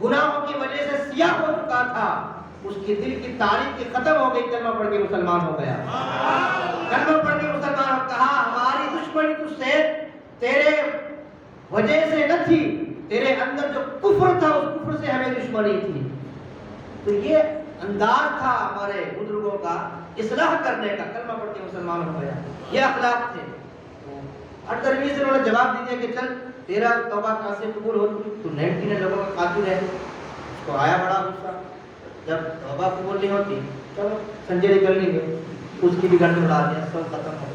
گناہوں کی وجہ سے سیاہ ہو چکا تھا، اس کی دل کی تاریکی ختم ہو گئی. کلمہ پڑھ کے مسلمان ہو گیا. کلمہ پڑھ کے مسلمان ہو. کہا ہماری دشمنی تجھ سے تیرے وجہ سے نہ تھی، تیرے اندر جو کفر تھا اس کفر سے ہمیں دشمنی تھی. تو یہ انداز تھا ہمارے بزرگوں کا اصلاح کرنے کا. کلمہ پڑھ کے مسلمان ہو گیا، یہ اخلاق تھے. ہر ترویج سے انہوں نے جواب دیا کہ چل تیرا توبہ کہاں سے قبول ہو، تو 99 لوگوں کا قاتل ہے. اس کو آیا بڑا غصہ، جب توبہ قبول نہیں ہوتی چلو سنجری کر لیں گے، اس کی بھی گردن اڑا دیا، سب ختم ہو.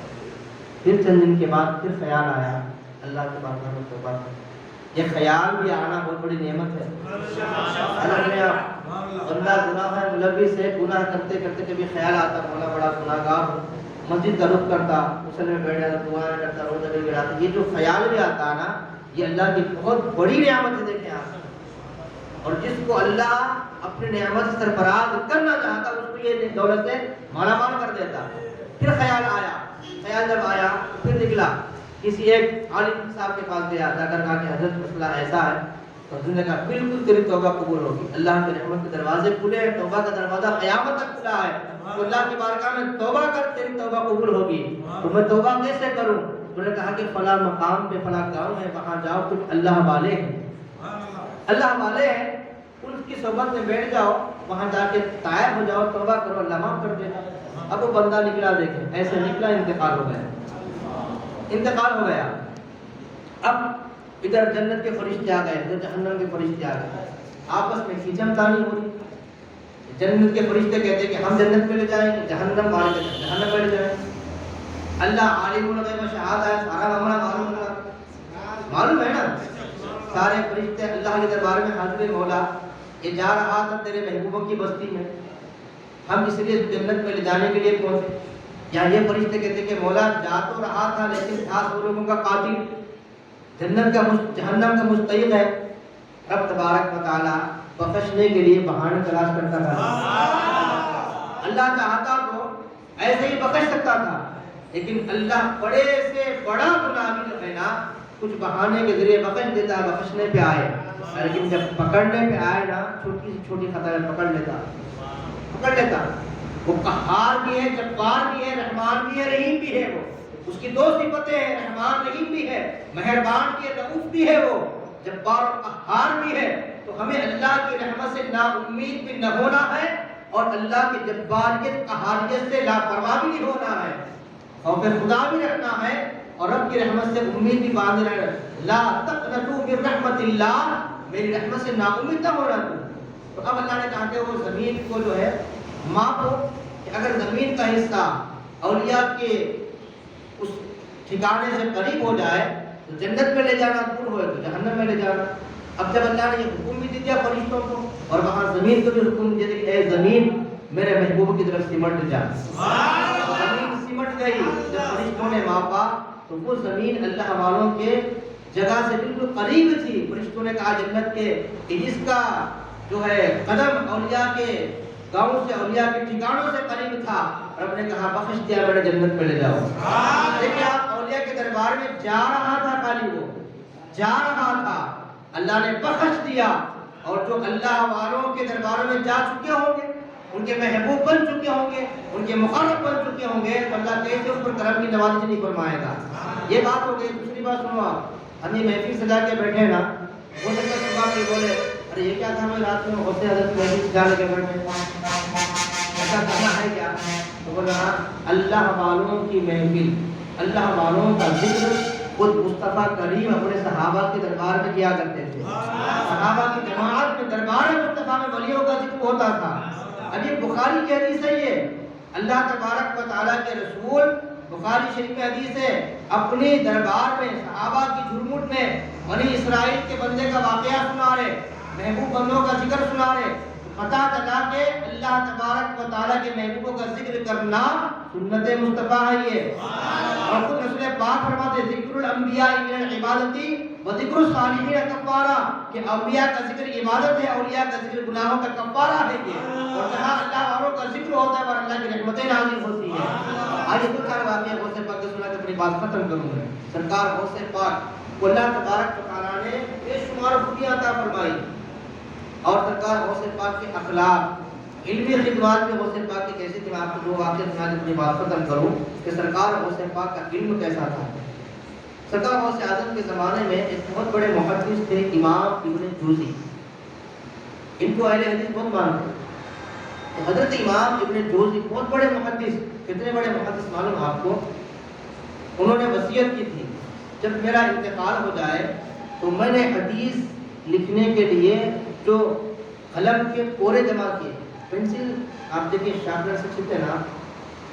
پھر چند دن کے بعد پھر خیال آیا اللہ کے بارگاہ میں توبہ کر. یہ خیال بھی آنا بہت بڑی نعمت ہے. اگر اپنے آپ بندہ گناہ ہے ملوث ہے, گناہ کرتے کرتے کبھی خیال آتا مولا بڑا گناہ گار ہوں, مسجد کا رخ کرتا, غسل میں بیٹھ جاتا, دعائیں کرتا, روزہ بھی گراتا, یہ جو خیال بھی آتا ہے نا, یہ اللہ کی بہت بڑی نعمت ہے. دیکھیں آپ, اور جس کو اللہ اپنی نعمت سے سرفراز کرنا چاہتا اس کو یہ دولت سے مالا مال کر دیتا. پھر خیال آیا, خیال جب آیا پھر نکلا, کسی ایک عالم صاحب کے پاس گیا, جا کر کہا کہ حضرت مسئلہ ایسا ہے. تو حضرت نے کہا بالکل تیری توبہ قبول ہوگی, اللہ کی رحمت کے دروازے کھلے ہیں, توبہ کا دروازہ قیامت تک کھلا ہے, تو اللہ کی بارگاہ میں توبہ کر, تیری توبہ قبول ہوگی. تو میں توبہ کیسے کروں؟ انہوں نے کہا کہ فلاں مقام پہ فلاں گاؤں ہے, وہاں جاؤ, کچھ اللہ والے ہیں, اللہ والے ہیں, ان کی صحبت میں بیٹھ جاؤ, وہاں جا کے طائب ہو جاؤ, توبہ کرو, اللہ معاف کر دے گا. اب وہ بندہ نکلا, دیکھیں ایسے نکلا, انتقال ہو گیا, انتقال ہو گیا. اب ادھر جنت کے فرشتے آ گئے, ادھر جہنم کے فرشتے آ گئے, آپس میں کھیچم تانی ہو رہی. جنت کے فرشتے کہتے ہیں کہ ہم جنت میں لے جائیں گے, جہنم والے کہتے ہیں جہنم میں لے جائیں. اللہ عالم الغیب و شہادہ ہے, سارا معاملہ معلوم ہے, معلوم ہے نا. سارے فرشتے اللہ کے دربار میں حاضر, مولا یہ جا رہا تھا تیرے محبوبوں کی بستی میں, ہم اس لیے جنت میں لے جانے کے لیے پہنچے. یا یہ فرشتے کہتے ہیں کہ مولا جا تو رہا تھا لیکن تھا 100 لوگوں کا قاتل, جنت کا جہنم کا مستحق ہے. رب تبارک و تعالی بخشنے کے لیے بہانے تلاش کرتا تھا. اللہ چاہتا تو ایسے ہی بخش سکتا تھا, لیکن اللہ بڑے سے بڑا گناہ بھی جو ہے نا, کچھ بہانے کے ذریعے بخش دیتا ہے, بخشنے پہ آئے. لیکن جب پکڑنے پہ آئے نا, چھوٹی سی چھوٹی خطا پکڑ لیتا. وہ قہار بھی ہے, جبار بھی ہے, رحمان بھی ہے, رحیم بھی ہے. وہ اس کی 2 صفتیں ہیں, رحمان رحیم بھی ہے, مہربان بھی ہے, رؤوف بھی ہے. وہ جبار اور قہار بھی ہے. تو ہمیں اللہ کی رحمت سے نا امید بھی نہ ہونا ہے, اور اللہ کی جباریت قہاریت سے لاپرواہ بھی نہیں ہونا ہے. خوف خدا بھی رکھنا ہے, اور رب کی رحمت سے امید بھی باندھ رہنا ہے. لا تقنطوا من رحمت اللہ, میری رحمت سے نا امید نہ ہونا. تو اب اللہ نے کہا کہ وہ زمین کو جو ہے ماپو, کہ اگر زمین کا حصہ اولیاء کے اس ٹھکانے سے قریب ہو جائے تو جنت میں لے جانا, دور ہوئے تو جہنم میں لے جانا. اب جب اللہ نے یہ حکم بھی دیا فرشتوں کو, اور وہاں زمین کو بھی حکم دیا کہ اے زمین میرے محبوب کی طرف سمٹ جا. زمین سمٹ گئی. جب فرشتوں نے ماپا تو وہ زمین اللہ والوں کے جگہ سے بالکل قریب تھی. فرشتوں نے کہا جنت کے کہ جس کا جو ہے قدم اولیاء کے گاؤں سے, اولیاء کے ٹھکانوں سے قریب تھا, رب نے کہا بخش دیا, میرے جنت میں لے جاؤ. دیکھیں آپ, اولیاء کے دربار میں جا رہا تھا, خالی وہ جا رہا تھا, اللہ نے بخش دیا. اور جو اللہ والوں کے درباروں میں جا چکے ہوں گے, ان کے محبوب بن چکے ہوں گے, ان کے مقرب بن چکے ہوں گے, تو اللہ کیسے اس پر کرم کی نوازی نہیں فرمائے گا. یہ بات ہو گئی. دوسری بات سنو آپ, ہم یہ محفل سجا کے بیٹھے نا, ہو سکتا ہے صبح کے بولے ارے یہ کیا تھا, ہمیں رات میں ہوتے حضرت محفل سجا کے بیٹھے, ایسا کرنا ہے کیا؟ تو بول رہا اللہ والوں کی محفل, اللہ والوں کا ذکر خود مصطفیٰ کریم اپنے صحابہ کے دربار میں کیا کرتے تھے. صحابہ کی جماعت میں دربار مصطفیٰ میں ولیوں کا ذکر ہوتا تھا. اب یہ بخاری کی حدیث ہے, یہ اللہ تبارک و تعالیٰ کے رسول, بخاری شریف میں حدیث ہے, اپنی دربار میں صحابہ کی جھرمٹ میں بنی اسرائیل کے بندے کا واقعہ سنا رہے, محبوب بندوں کا ذکر سنا رہے. پتہ چلا کہ اللہ تبارک و تعالیٰ کے محبوبوں کا ذکر کرنا سنت مصطفیٰ ہے یہ. اور خود رسول پاک فرماتے ذکر الانبیاء من العبادتی و ذکر الصالحین کفارہ, کہ انبیاء کا ذکر عبادت ہے, اولیاء کا ذکر گناہوں کا کفارہ ہے یہ. اور جہاں اللہ والوں کا ذکر ہوتا ہے اور اللہ کی رحمتیں نازل ہوتی ہیں. آج دو چار واقعہ غوث پاک کے سنا کے اپنی بات ختم کروں گا. سرکار غوث پاک کو اللہ تبارک و تعالیٰ نے بے شمار خوبیاں عطا فرمائی, اور سرکار غوث پاک کے اخلاق, علمی خدمات میں غوث پاک کی کیسی تھی. میں آپ کو 2 واقعہ سنا کے اپنی بات ختم کروں کہ سرکار غوث پاک کا علم کیسا تھا. سرکار غوث اعظم کے زمانے میں ایک بہت بڑے محدث تھے, امام ابن جوزی. ان کو اہل حدیث بہت مانتے. حضرت امام ابن جوزی بہت بڑے محدث, کتنے بڑے محدث معلوم آپ کو, انہوں نے وصیت کی تھی جب میرا انتقال ہو جائے تو میں نے حدیث لکھنے کے لیے جو قلم کے کورے جمع کیے, پینسل آپ دیکھیں شارپنر سے چھلتے نا,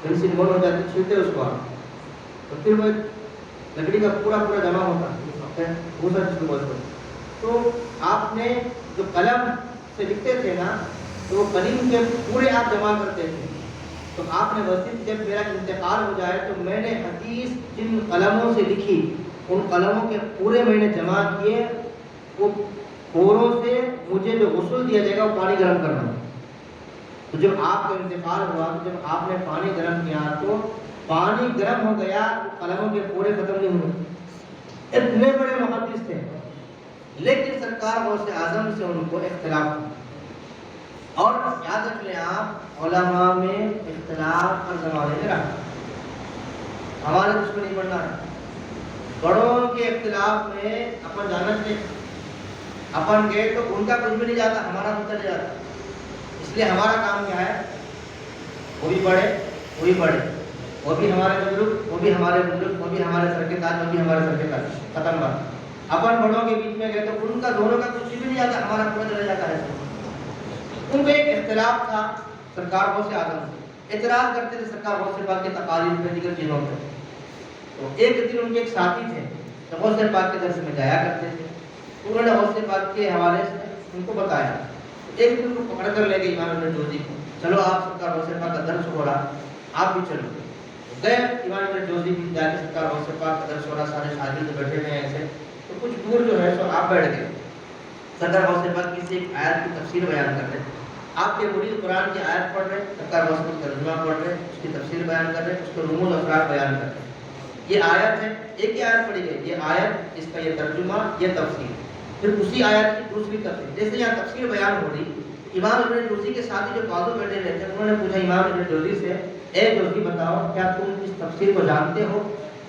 پینسل مول ہو جاتی, چھلتے اس کو آپ, تو پھر وہ لکڑی کا پورا جمع ہوتا ہے, بھوسا جس کو بولتے ہیں, تو آپ نے جو قلم سے لکھتے تھے نا تو وہ قلم کے پورے آپ جمع کرتے تھے. تو آپ نے وسیع جب میرا انتقال ہو جائے تو میں نے حدیث جن قلموں سے لکھی ان قلموں کے پورے میں نے جمع کیے. وہ کوروں سے مجھے جو غسل دیا جائے گا وہ پانی گرم کرنا. تو جب آپ کا انتقال ہوا تو جب آپ نے پانی گرم کیا تو پانی گرم ہو گیا, قلموں کے پورے ختم نہیں ہوئے. اتنے بڑے محدث تھے لیکن سرکار غوث اعظم سے ان کو اختلاف تھا. اور یاد رکھ لیں آپ, علماء میں اختلاف ہر زمانے میں رہا. ہمارے دشمنی بڑھنا ہے. بڑوں کے اختلاف میں اپن جانا چاہیے. اپن گئے تو ان کا کچھ بھی نہیں جاتا, ہمارا بھی چلے جاتا. اس لیے ہمارا کام کیا ہے, وہ بھی پڑھے وہ بھی پڑھے, وہ بھی ہمارے بزرگ وہ بھی ہمارے بزرگ, وہ بھی ہمارے سر کے تاج وہ بھی ہمارے سر کے تاج. ختم بات. اپن بڑوں کے بیچ میں گئے تو ان کا دونوں کا کچھ بھی نہیں جاتا, ہمارا پورا چلا جاتا ہے. ان کا ایک اختلاف تھا سرکار غوث اعظم سے. اعتراض کرتے تھے سرکار غوث پاک کے تقاریر پہ, دیگر چیزوں پہ. تو ایک دن ان کے ایک ساتھی تھے تو غوث پاک کے درس میں جایا کرتے تھے. انہوں نے غوث پاک کے حوالے سے ان کو بتایا. ایک دن کو پکڑ کر لے گئے امام ابن جوزی کو, چلو آپ سرکار غوث پاک کا درس ہو رہا, آپ بھی چلو. گئے امام ابن جوزی بھی جا کے سرکار غوث پاک کا درس ہو رہا, سارے شاگرد بیٹھے ہوئے ہیں ایسے. تو کچھ دور جو ہے سو آپ بیٹھ گئے. سرکار غوث پاک کسی ایک آیت کی تفسیر بیان کر رہے. آپ کے مرید قرآن کی آیت پڑھ رہے, سرکار غوث پاک ترجمہ پڑھ رہے, اس کی تفسیر بیان کر رہے, اس کے رموز اثرات بیان کر رہے. یہ آیت ہے, ایک ہی آیت پڑھی گئی, یہ آیت, اس کا یہ ترجمہ, یہ تفسیر. پھر اسی آیت کی دوسری تفسیر. جیسے یہاں تفسیر بیان ہو رہی, امام ابن جوزی کے ساتھی جو بازو بیٹھے رہتے ہیں انہوں نے پوچھا امام ابن جوزی سے, اے جوزی بتاؤ کیا تم اس تفسیر کو جانتے ہو؟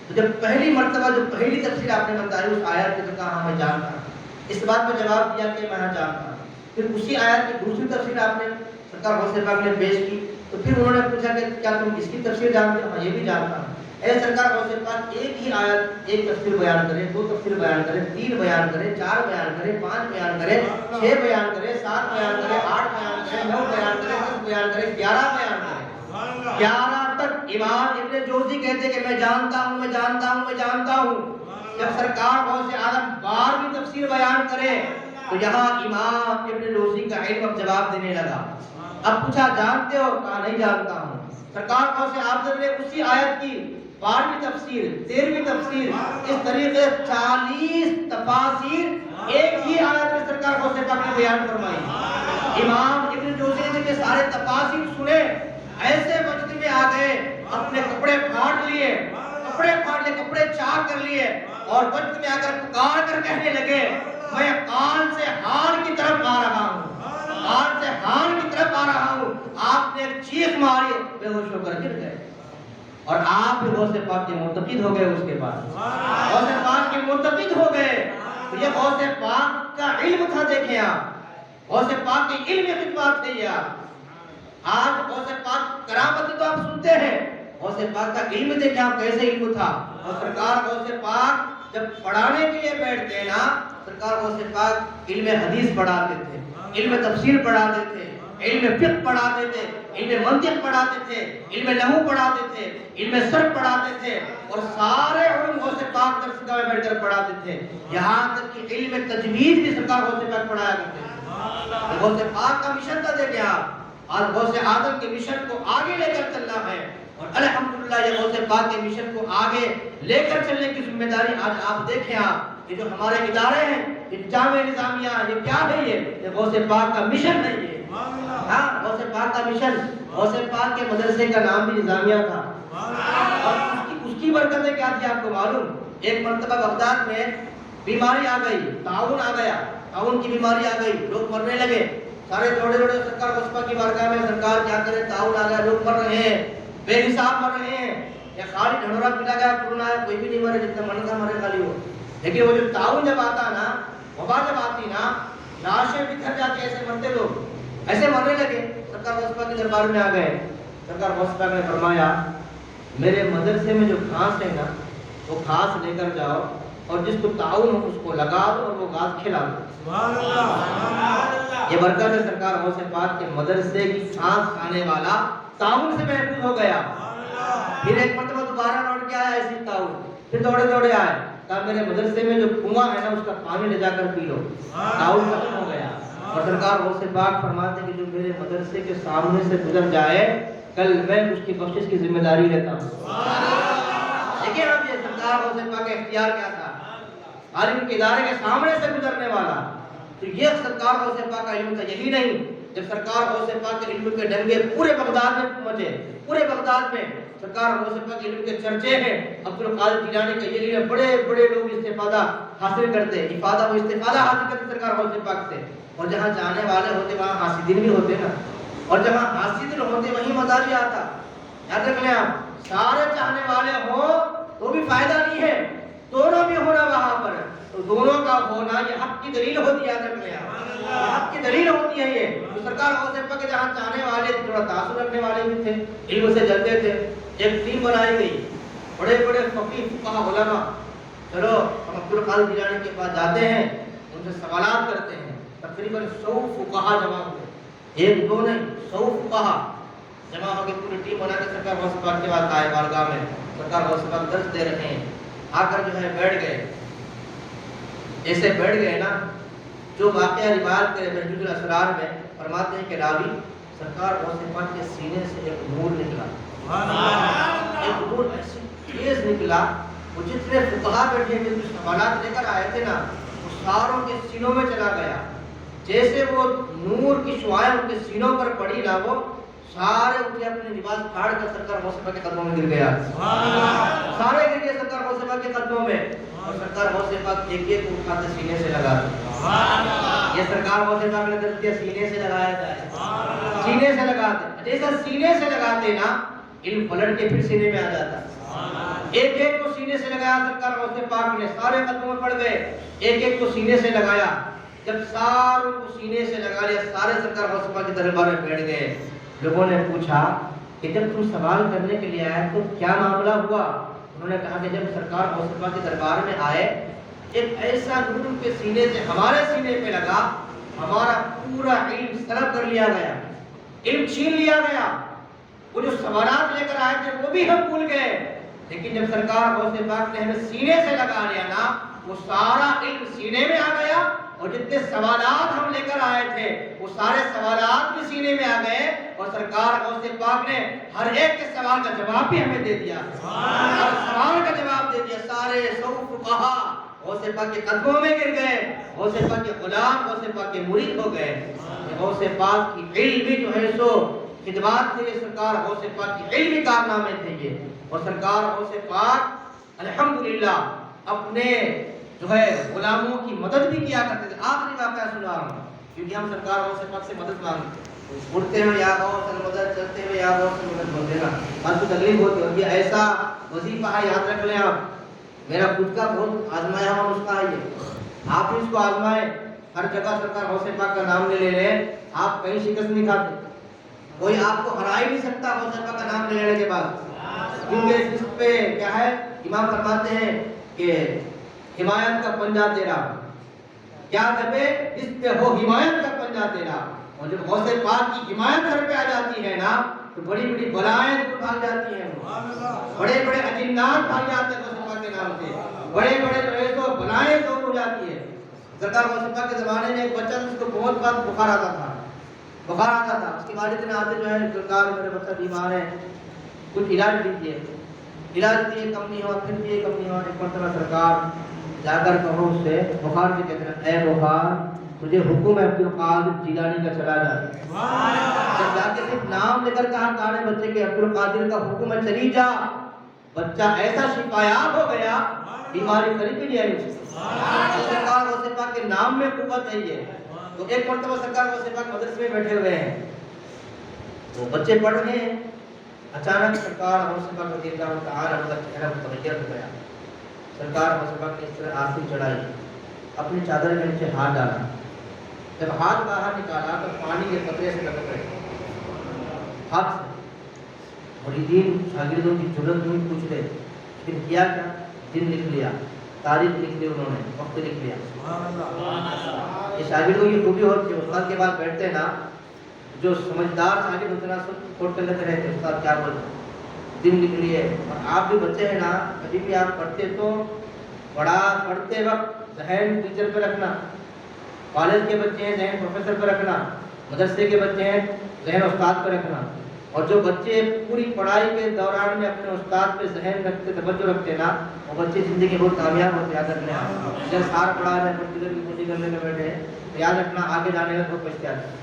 تو جب پہلی مرتبہ جو پہلی تفسیر آپ نے بتائی اس آیت کی, تو کہا ہاں میں جانتا ہوں. اس بات پہ جواب دیا کہ میں جانتا ہوں. پھر اسی آیت کی دوسری تفسیر آپ نے سرکار غوث پاک نے پیش کی. تو پھر انہوں نے پوچھا کہ کیا تم اس کی تفسیر جانتے ہو؟ ہاں یہ بھی جانتا ہوں. اے سرکار غوث پاک ایک ہی آیت, ایک تفسیر بیان کرے, دو تفسیر بیان کرے, تین بیان کرے, چار بیان کرے, پانچ بیان کرے, چھ بیان کرے, سات بیان کرے, آٹھ بیان کرے, نو بیان کرے, 10 بیان کرے, 11 بیان کرے, 11 تک امام ابن جوزی کہتے کہ میں جانتا ہوں, میں جانتا ہوں, میں جانتا ہوں. جب سرکار غوث اعظم 12ویں تفسیر بیان کرے تو یہاں امام ابن جوزی کا علم اب جواب دینے لگا. اب پوچھا جانتے ہو؟ کہا نہیں جانتا ہوں. سرکار غوث اعظم نے اسی آیت کی 12ویں تفسیر, 13ویں تفسیر, اس طریقے 40 تفاسیر ایک ہی آیت میں سرکار غوث پاک نے بیان فرمائی. امام ابن جوزی نے کہ سارے تفاسیر سنے, ایسے مجلس میں آ گئے, اپنے کپڑے پھاڑ لیے, کپڑے چاک کر لیے, اور مجلس میں آ کر پکار کر کہنے لگے میں قان سے ہان کی طرف آ رہا ہوں, قان سے ہان کی طرف آ رہا ہوں. آپ نے ایک چیخ ماری, بے ہوش ہو کر گر گئے. اور آپ بھی غوث پاک کے مرتقد ہو گئے. اس کے بعد غوث پاک کے مرتقد ہو گئے. تو یہ غوث پاک کا علم تھا. دیکھیں آپ, غوث پاک کی علم خدمات تھی. آج غوث پاک کرامت تو آپ سنتے ہیں, غوث پاک کا علم دیکھیں آپ کیسے علم تھا. اور سرکار غوث پاک جب پڑھانے کے لیے بیٹھتے ہیں نا, سرکار غوث پاک علم حدیث پڑھاتے تھے, علم تفسیر پڑھاتے تھے, علم فقہ پڑھاتے تھے, علم منطق پڑھاتے تھے, علم نحو پڑھاتے تھے, علم صرف پڑھاتے تھے, اور سارے علوم غوث پاک درسگاہ میں بیٹھ کر پڑھاتے تھے. یہاں تک کہ علم تجوید بھی سرکار غوث پاک پڑھایا کرتے تھے. غوث پاک کا مشن تھا. دیکھیں آپ, آج غوث اعظم کے مشن کو آگے لے کر چلنا ہے, اور الحمدللہ یہ غوث پاک کے مشن کو آگے لے کر چلنے کی ذمہ داری آج آپ دیکھیں. آپ یہ جو ہمارے ادارے ہیں, یہ جامعہ نظامیہ, یہ کیا ہے؟ یہ غوث پاک کا مشن ہے. یہ ہاں غوث پاک کا مشن. غوث پاک کے مدرسے کا نام بھی نظامیہ تھا, اور اس کی برکتیں کیا تھی آپ کو معلوم؟ ایک مرتبہ بغداد میں بیماری آ گئی, طاعون آ گیا, طاعون کی بیماری آ گئی, لوگ مرنے لگے. سارے دوڑے سرکار غوث پاک کی بارگاہ میں, سرکار کیا کرے, طاعون آ گیا, لوگ مر رہے ہیں, بے حساب مر رہے ہیں. یا خالی ڈھنڈورا پلا گیا, کورونا ہے, کوئی بھی نہیں مرے, جتنا مرنا تھا مرے خالی ہو. لیکن وہ جو طاعون جب آتا نا, وبا جب آتی نا, لاشیں بکھر جاتی, ایسے مرتے لوگ, ایسے مرنے لگے. سرکار غوث پاک کے دربار میں آ گئے. سرکار غوث پاک نے فرمایا میرے مدرسے میں جو گھاس ہے نا, وہ گھاس لے کر جاؤ, اور جس کو طاعون ہو اس کو لگا دو, اور وہ گھاس کھلا دو. یہ برکت ہے سرکار غوث پاک کے مدرسے کی. گھاس کھانے والا طاعون سے محفوظ ہو گیا. پھر ایک مرتبہ دوبارہ لوٹ کے آیا ایسی طاعون, پھر دوڑے آئے. کہا میرے مدرسے میں جو کنواں ہے نا اس کا پانی لے جا کر پی لو، تعاون ختم ہو گیا۔ اور سرکار غوث پاک فرماتے ہیں کہ جو میرے مدرسے کے سامنے سے گزر جائے کل میں اس کی بخشش کی ذمہ داری لیتا ہوں۔ دیکھیں آپ یہ سرکار غوث پاک کا اختیار کیا تھا، عالم کے ادارے کے سامنے سے گزرنے والا۔ تو یہ سرکار غوث پاک کا علم تھا۔ یہی نہیں، جب سرکار غوث پاک کے علم کے ڈنگے پورے بغداد میں پہنچے، پورے بغداد میں سرکار غوث پاک کے علم کے چرچے ہیں، عبدالقادر جیلانی کا یہ علم بڑے بڑے لوگ استفادہ حاصل کرتے ہیں، استفادہ حاصل کرتے سرکار غوث پاک سے۔ اور جہاں جانے والے ہوتے وہاں حاسدین بھی ہوتے نا، اور جہاں حاسد ہوتے وہیں مزہ بھی آتا۔ یاد رکھ لیں آپ، سارے چاہنے والے ہوں تو بھی فائدہ نہیں ہے، دونوں بھی ہونا وہاں پر، تو دونوں کا ہونا یہ حق کی دلیل ہوتی ہے۔ یاد رکھ لیں آپ، حق کی دلیل ہوتی ہے یہ۔ تو سرکار غوث پاک کے جہاں چاہنے والے تھوڑا تعصب رکھنے والے بھی تھے، علم سے جلتے تھے، ایک ٹیم بنائی گئی، بڑے بڑے فقیہ فقہا علماء، چلو ہم عبدالقادر جیلانی کے پاس جاتے ہیں، ان سے سوالات کرتے ہیں۔ تقریباً 100 فقہا جمع ہوئے، ایک دو نہیں، 100 فقہا جمع ہو کے پوری ٹیم بنا کے سرکار غوث پاک کے پاس آئے بارگاہ میں۔ سرکار غوث پاک درس دے رہے ہیں، آ کر جو ہے بیٹھ گئے۔ جیسے بیٹھ گئے نا، جو واقعہ روایت کرے بحجۃ الاسرار میں فرماتے ہیں کہ راوی سرکار غوث پاک کے سینے سے ایک نور نکلا، ایک نور ایسی تیز نکلا، وہ جتنے فقہا بیٹھے تھے جو سوالات لے کر آئے تھے نا، وہ ساروں کے سینوں میں چلا گیا۔ جیسے وہ نور کی شعاعیں ان کے سینوں پر پڑی نا، وہ سارے اٹھے اپنے لباس پھاڑ کر سرکار غوث پاک کے قدموں میں گر گیا، سارے گر گئے سرکار غوث پاک کے قدموں میں۔ اور سرکار غوث پاک ایک ایک کو اٹھاتے سینے سے لگاتے۔ یہ سرکار غوث پاک نے درس دیا سینے سے لگایا جائے، سینے سے لگاتے۔ جیسا سینے سے لگاتے نا، علم پلٹ کے پھر سینے میں آ جاتا۔ ایک ایک کو سینے سے لگایا سرکار غوث پاک نے، سارے قدموں میں پڑ گئے، ایک ایک کو سینے سے لگایا۔ جب ساروں کو سینے سے لگا لیا، سارے سرکار غوث پاک کے دربار میں بیٹھ گئے۔ لوگوں نے پوچھا کہ جب تم سوال کرنے کے لیے آئے تو کیا معاملہ ہوا؟ انہوں نے کہا کہ جب سرکار غوث پاک کے دربار میں آئے، ایک ایسا نور کے سینے سے ہمارے سینے پہ لگا، ہمارا پورا علم سلب کر لیا گیا، علم چھین لیا گیا۔ وہ جو سوالات لے کر آئے تھے وہ بھی ہم بھول گئے، لیکن جب سرکار غوث پاک نے ہمیں سینے سے لگا لیا نا، وہ سارا علم سینے میں آ گیا، اور جتنے سوالات ہم لے کر آئے تھے وہ سارے سوالات بھی سینے میں آ گئے، اور سرکار غوث پاک نے ہر ایک کے سوال کا جواب بھی ہمیں دے دیا، ہر سوال کا جواب دے دیا۔ سارے 100 فقہا غوث پاک کے قدموں میں گر گئے، غوث پاک کے غلام، غوث پاک کے مرید ہو گئے۔ غوث پاک کی علمی جو ہے سو خدمات تھے، سرکار غوث پاک کی علمی کارنامے تھے یہ۔ اور سرکار غوث پاک الحمدللہ اپنے جو ہے غلاموں کی مدد بھی کیا کرتے تھے۔ آخری واقعہ سنا رہا ہوں کیونکہ ہم سرکار غوث پاک سے مدد مانگتے، اٹھتے ہوئے یا غوث المدد، چلتے ہوئے یا غوث المدد بولتے نا، بات کو تکلیف ہوتی ہے۔ یہ ایسا وظیفہ ہے، یاد رکھ لیں آپ، میرا خود کا بہت آزمایا ہوا نسخہ ہے یہ، آپ بھی اس کو آزمائیں۔ ہر جگہ سرکار غوث پاک کا نام لے لیں، آپ کہیں شکست نہیں کھاتے، کوئی آپ کو ہرا ہی نہیں سکتا غوث پاک کا نام لے لینے کے بعد، کیونکہ اس پہ کیا ہے، امام فرماتے ہیں کہ حمایت کا پنجہ تیرا، کیا دبے اس پہ ہو حمایت کا پنجہ تیرا۔ اور جب غوث پاک کی حمایت سر پہ آ جاتی ہے نا، تو بڑی بڑی بلائیں دور بھاگ جاتی ہیں، بڑے بڑے اجنات بھاگ جاتے ہیں غوث پاک کے نام سے، بڑے بڑے جو ہے تو بلائیں دور ہو جاتی ہے۔ سرکار غوث پاک کے زمانے میں ایک بچہ جس کو بہت بہت بخار آتا تھا، اس کے والد نے آتے جو ہے سرکار میرے بچہ بیمار ہے، کچھ علاج دیجیے، علاج دیے کم نہیں ہوا، پھر دیے کم نہیں ہوا۔ ایک مرتبہ سرکار جا کر کہو اس سے، بخار سے کہتے ہیں اے بخار تجھے حکم ہے عبدالقادر جیلانی کا چلا جا۔ جب جا کے صرف نام لے کر کہا کانے بچے کے عبدالقادر کا حکم ہے چلی جا، بچہ ایسا شفایاب ہو گیا، بیماری خرید بھی نہیں آئی۔ سرکار غوث پاک کے نام میں قوت ہے یہ۔ تو ایک مرتبہ سرکار غوث پاک مدرسے میں بیٹھے ہوئے ہیں، وہ بچے پڑھ رہے ہیں، اچانک سرکار غوث پاک رضی اللہ تعالی عنہ کا چہرہ متغیر ہو گیا۔ سرکار غوث پاک نے اس طرح آنسو چڑھائی، اپنی چادر کے نیچے ہاتھ ڈالا، جب ہاتھ باہر نکالا تو پانی کے قطرے سے لپک رہے ہاتھ سے۔ مریدین شاگردوں کی جرأت نہیں پوچھ رہے، پھر کیا کیا، دن لکھ لیا، تاریخ لکھ لی، انہوں نے وقت لکھ لیا۔ یہ شاگردوں کی خوبی ہوتی ہے، استاد کے پاس بیٹھتے نا، جو سمجھدار شاگرد ہوتے نا سب کوٹ کر لیتے رہتے استاد کیا بولتے، دن لکھ لیے۔ اور آپ بھی بچے ہیں نا، کبھی بھی آپ پڑھتے تو پڑھتے وقت ذہن ٹیچر پہ رکھنا، کالج کے بچے ہیں ذہن پروفیسر پہ رکھنا، مدرسے کے بچے ہیں ذہن استاد پہ رکھنا، اور جو بچے پوری پڑھائی کے دوران میں اپنے استاد پہ ذہن رکھتے توجہ رکھتے نا، وہ بچے زندگی بہت کامیاب ہوتے. یاد رکھنا جب سار پڑھا رہے ہیں ٹیچر کی کوشش کرنے کے بیٹھے ہیں تو یاد رکھنا آگے جانے میں بہت پچھتے آتے ہیں.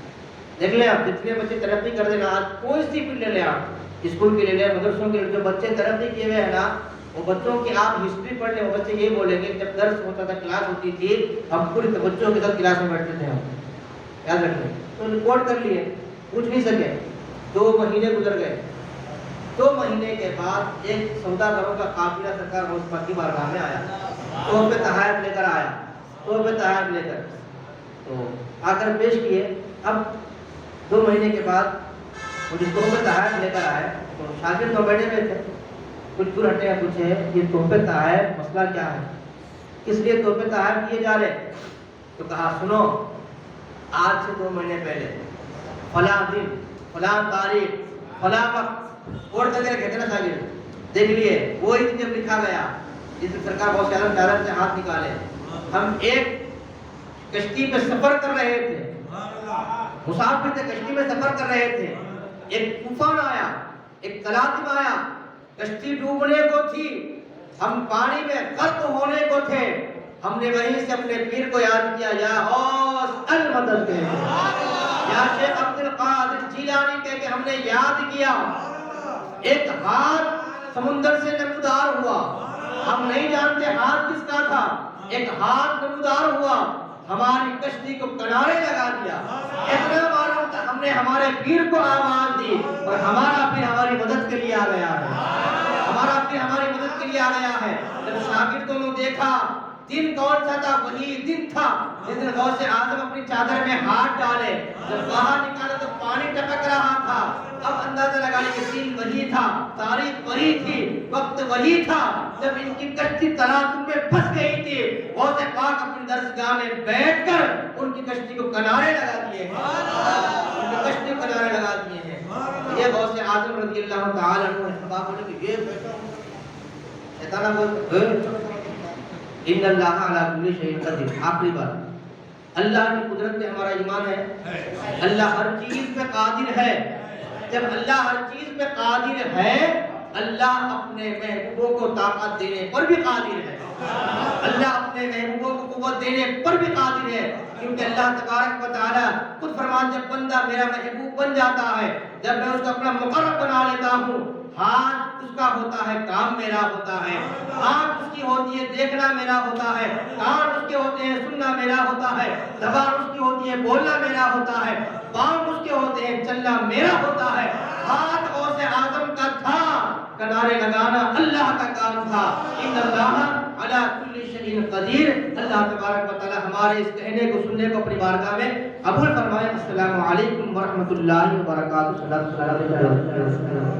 دیکھ لیں آپ جتنے بچے ترقی کر دینا، آج کوئی سی فیلڈ لے لیں آپ، اسکول کے لے لیں، مدرسوں کے، جو بچے ترقی کیے ہوئے ہیں نا، وہ بچوں کی آپ ہسٹری پڑھ لیں، وہ بچے یہ بولیں گے جب درس ہوتا تھا، کلاس ہوتی تھی، ہم پوری توجہ کے ساتھ کلاس میں بیٹھتے تھے. ہم یاد رکھیں. تو ریکارڈ کر لیے، پوچھ نہیں سکے. 2 مہینے گزر گئے. 2 مہینے کے بعد ایک سوداگروں کا قافلہ سرکار غوث پاک کی بارگاہ میں آیا، تحفے تحائف لے کر آیا، تحفے تحائف لے کر تو آ کر پیش کیے. اب 2 مہینے کے بعد وہ جس تحفے تحائف لے کر آئے تو شاگرد تو بیٹھے ہوئے تھے، کچھ دور ہٹے ہیں، پوچھے یہ تحفے تحائف مسئلہ کیا ہے، کس لیے تحفے تحائف کیے جا رہے؟ تو کہا سنو، آج سے 2 مہینے پہلے فلاں دن فلاں تاریخ فلاں وقت اور جگہ کہتے نا شاگرد دیکھ لیے وہی دن جب لکھا گیا جس میں سرکار غوث اعظم ڈالر سے ہاتھ نکالے، ہم ایک کشتی پہ سفر کر رہے تھے، مسافر تھے، کشتی میں سفر کر رہے تھے، ایک طوفان آیا، ایک تلاطم آیا، کشتی ڈوبنے کو تھی، ہم پانی میں غرق ہونے کو تھے. ہم نے وہیں سے اپنے پیر کو یاد کیا، یا غوث المدد کے، یا شیخ عبد القادر جیلانی کہہ کے ہم نے یاد کیا. ایک ہاتھ سمندر سے نمودار ہوا، ہم نہیں جانتے ہاتھ کس کا تھا، ایک ہاتھ نمودار ہوا، ہماری کشتی کو کنارے لگا دیا. اتنا معلوم تھا، ہم نے ہمارے پیر کو آواز دی اور ہمارا پیر ہماری مدد کے لیے آ گیا ہے، ہمارا پیر ہماری مدد کے لیے آ گیا ہے. جب شاگردوں نے دیکھا دن کون سا تھا، وہی دن تھا جس دن غوث اعظم اپنی چادر میں ہاتھ ڈالے، جب باہر نکالا تو پانی ٹپک رہا تھا. اب اندازہ لگانے کہ دن وہی تھا، تاریخ وہی تھی، وقت وہی تھا جب ان کی کشتی تلاطم میں پھنس گئی تھی. غوث پاک اپنی درسگاہ میں بیٹھ کر ان کی کشتی کو کنارے لگا دیے ہیں، ان کی کشتی کو کنارے لگا دیے ہیں. یہ غوث اعظم رضی اللہ تعالی عنہ ہے. اب آپ بولے کہ یہ بیٹا شیطانہ بولتا ان اللہ علی کل شیء قدیر. آخری بات، اللہ کی قدرت پہ ہمارا ایمان ہے، اللہ ہر چیز پہ قادر ہے. جب اللہ ہر چیز پہ قادر ہے، اللہ اپنے محبوبوں کو طاقت دینے پر بھی قادر ہے، اللہ اپنے محبوبوں کو قوت دینے پر بھی قادر ہے. کیونکہ اللہ تبارک و تعالی خود فرماتے ہیں بندہ میرا محبوب بن جاتا ہے جب میں اس کو اپنا مقرب بنا لیتا ہوں. ہاتھ اس کا ہوتا ہے، کام میرا ہوتا ہے، آنکھ اس کی ہوتی ہے، دیکھنا میرا ہوتا ہے، کان اس کے ہوتے ہیں، سننا میرا ہوتا ہے، زبان اس کی ہوتی ہے، بولنا میرا ہوتا ہے، پاؤں اس کے ہوتے ہیں، چلنا میرا ہوتا ہے. ہاتھ غوث اعظم کا تھا، کنارے لگانا اللہ کا کام تھا. ان اللہ علی کل شیء قدیر. اللہ تبارک و تعالی ہمارے اس کہنے کو سننے کو اپنی بارگاہ میں قبول فرمائے. السلام علیکم ورحمۃ اللہ وبرکاتہ.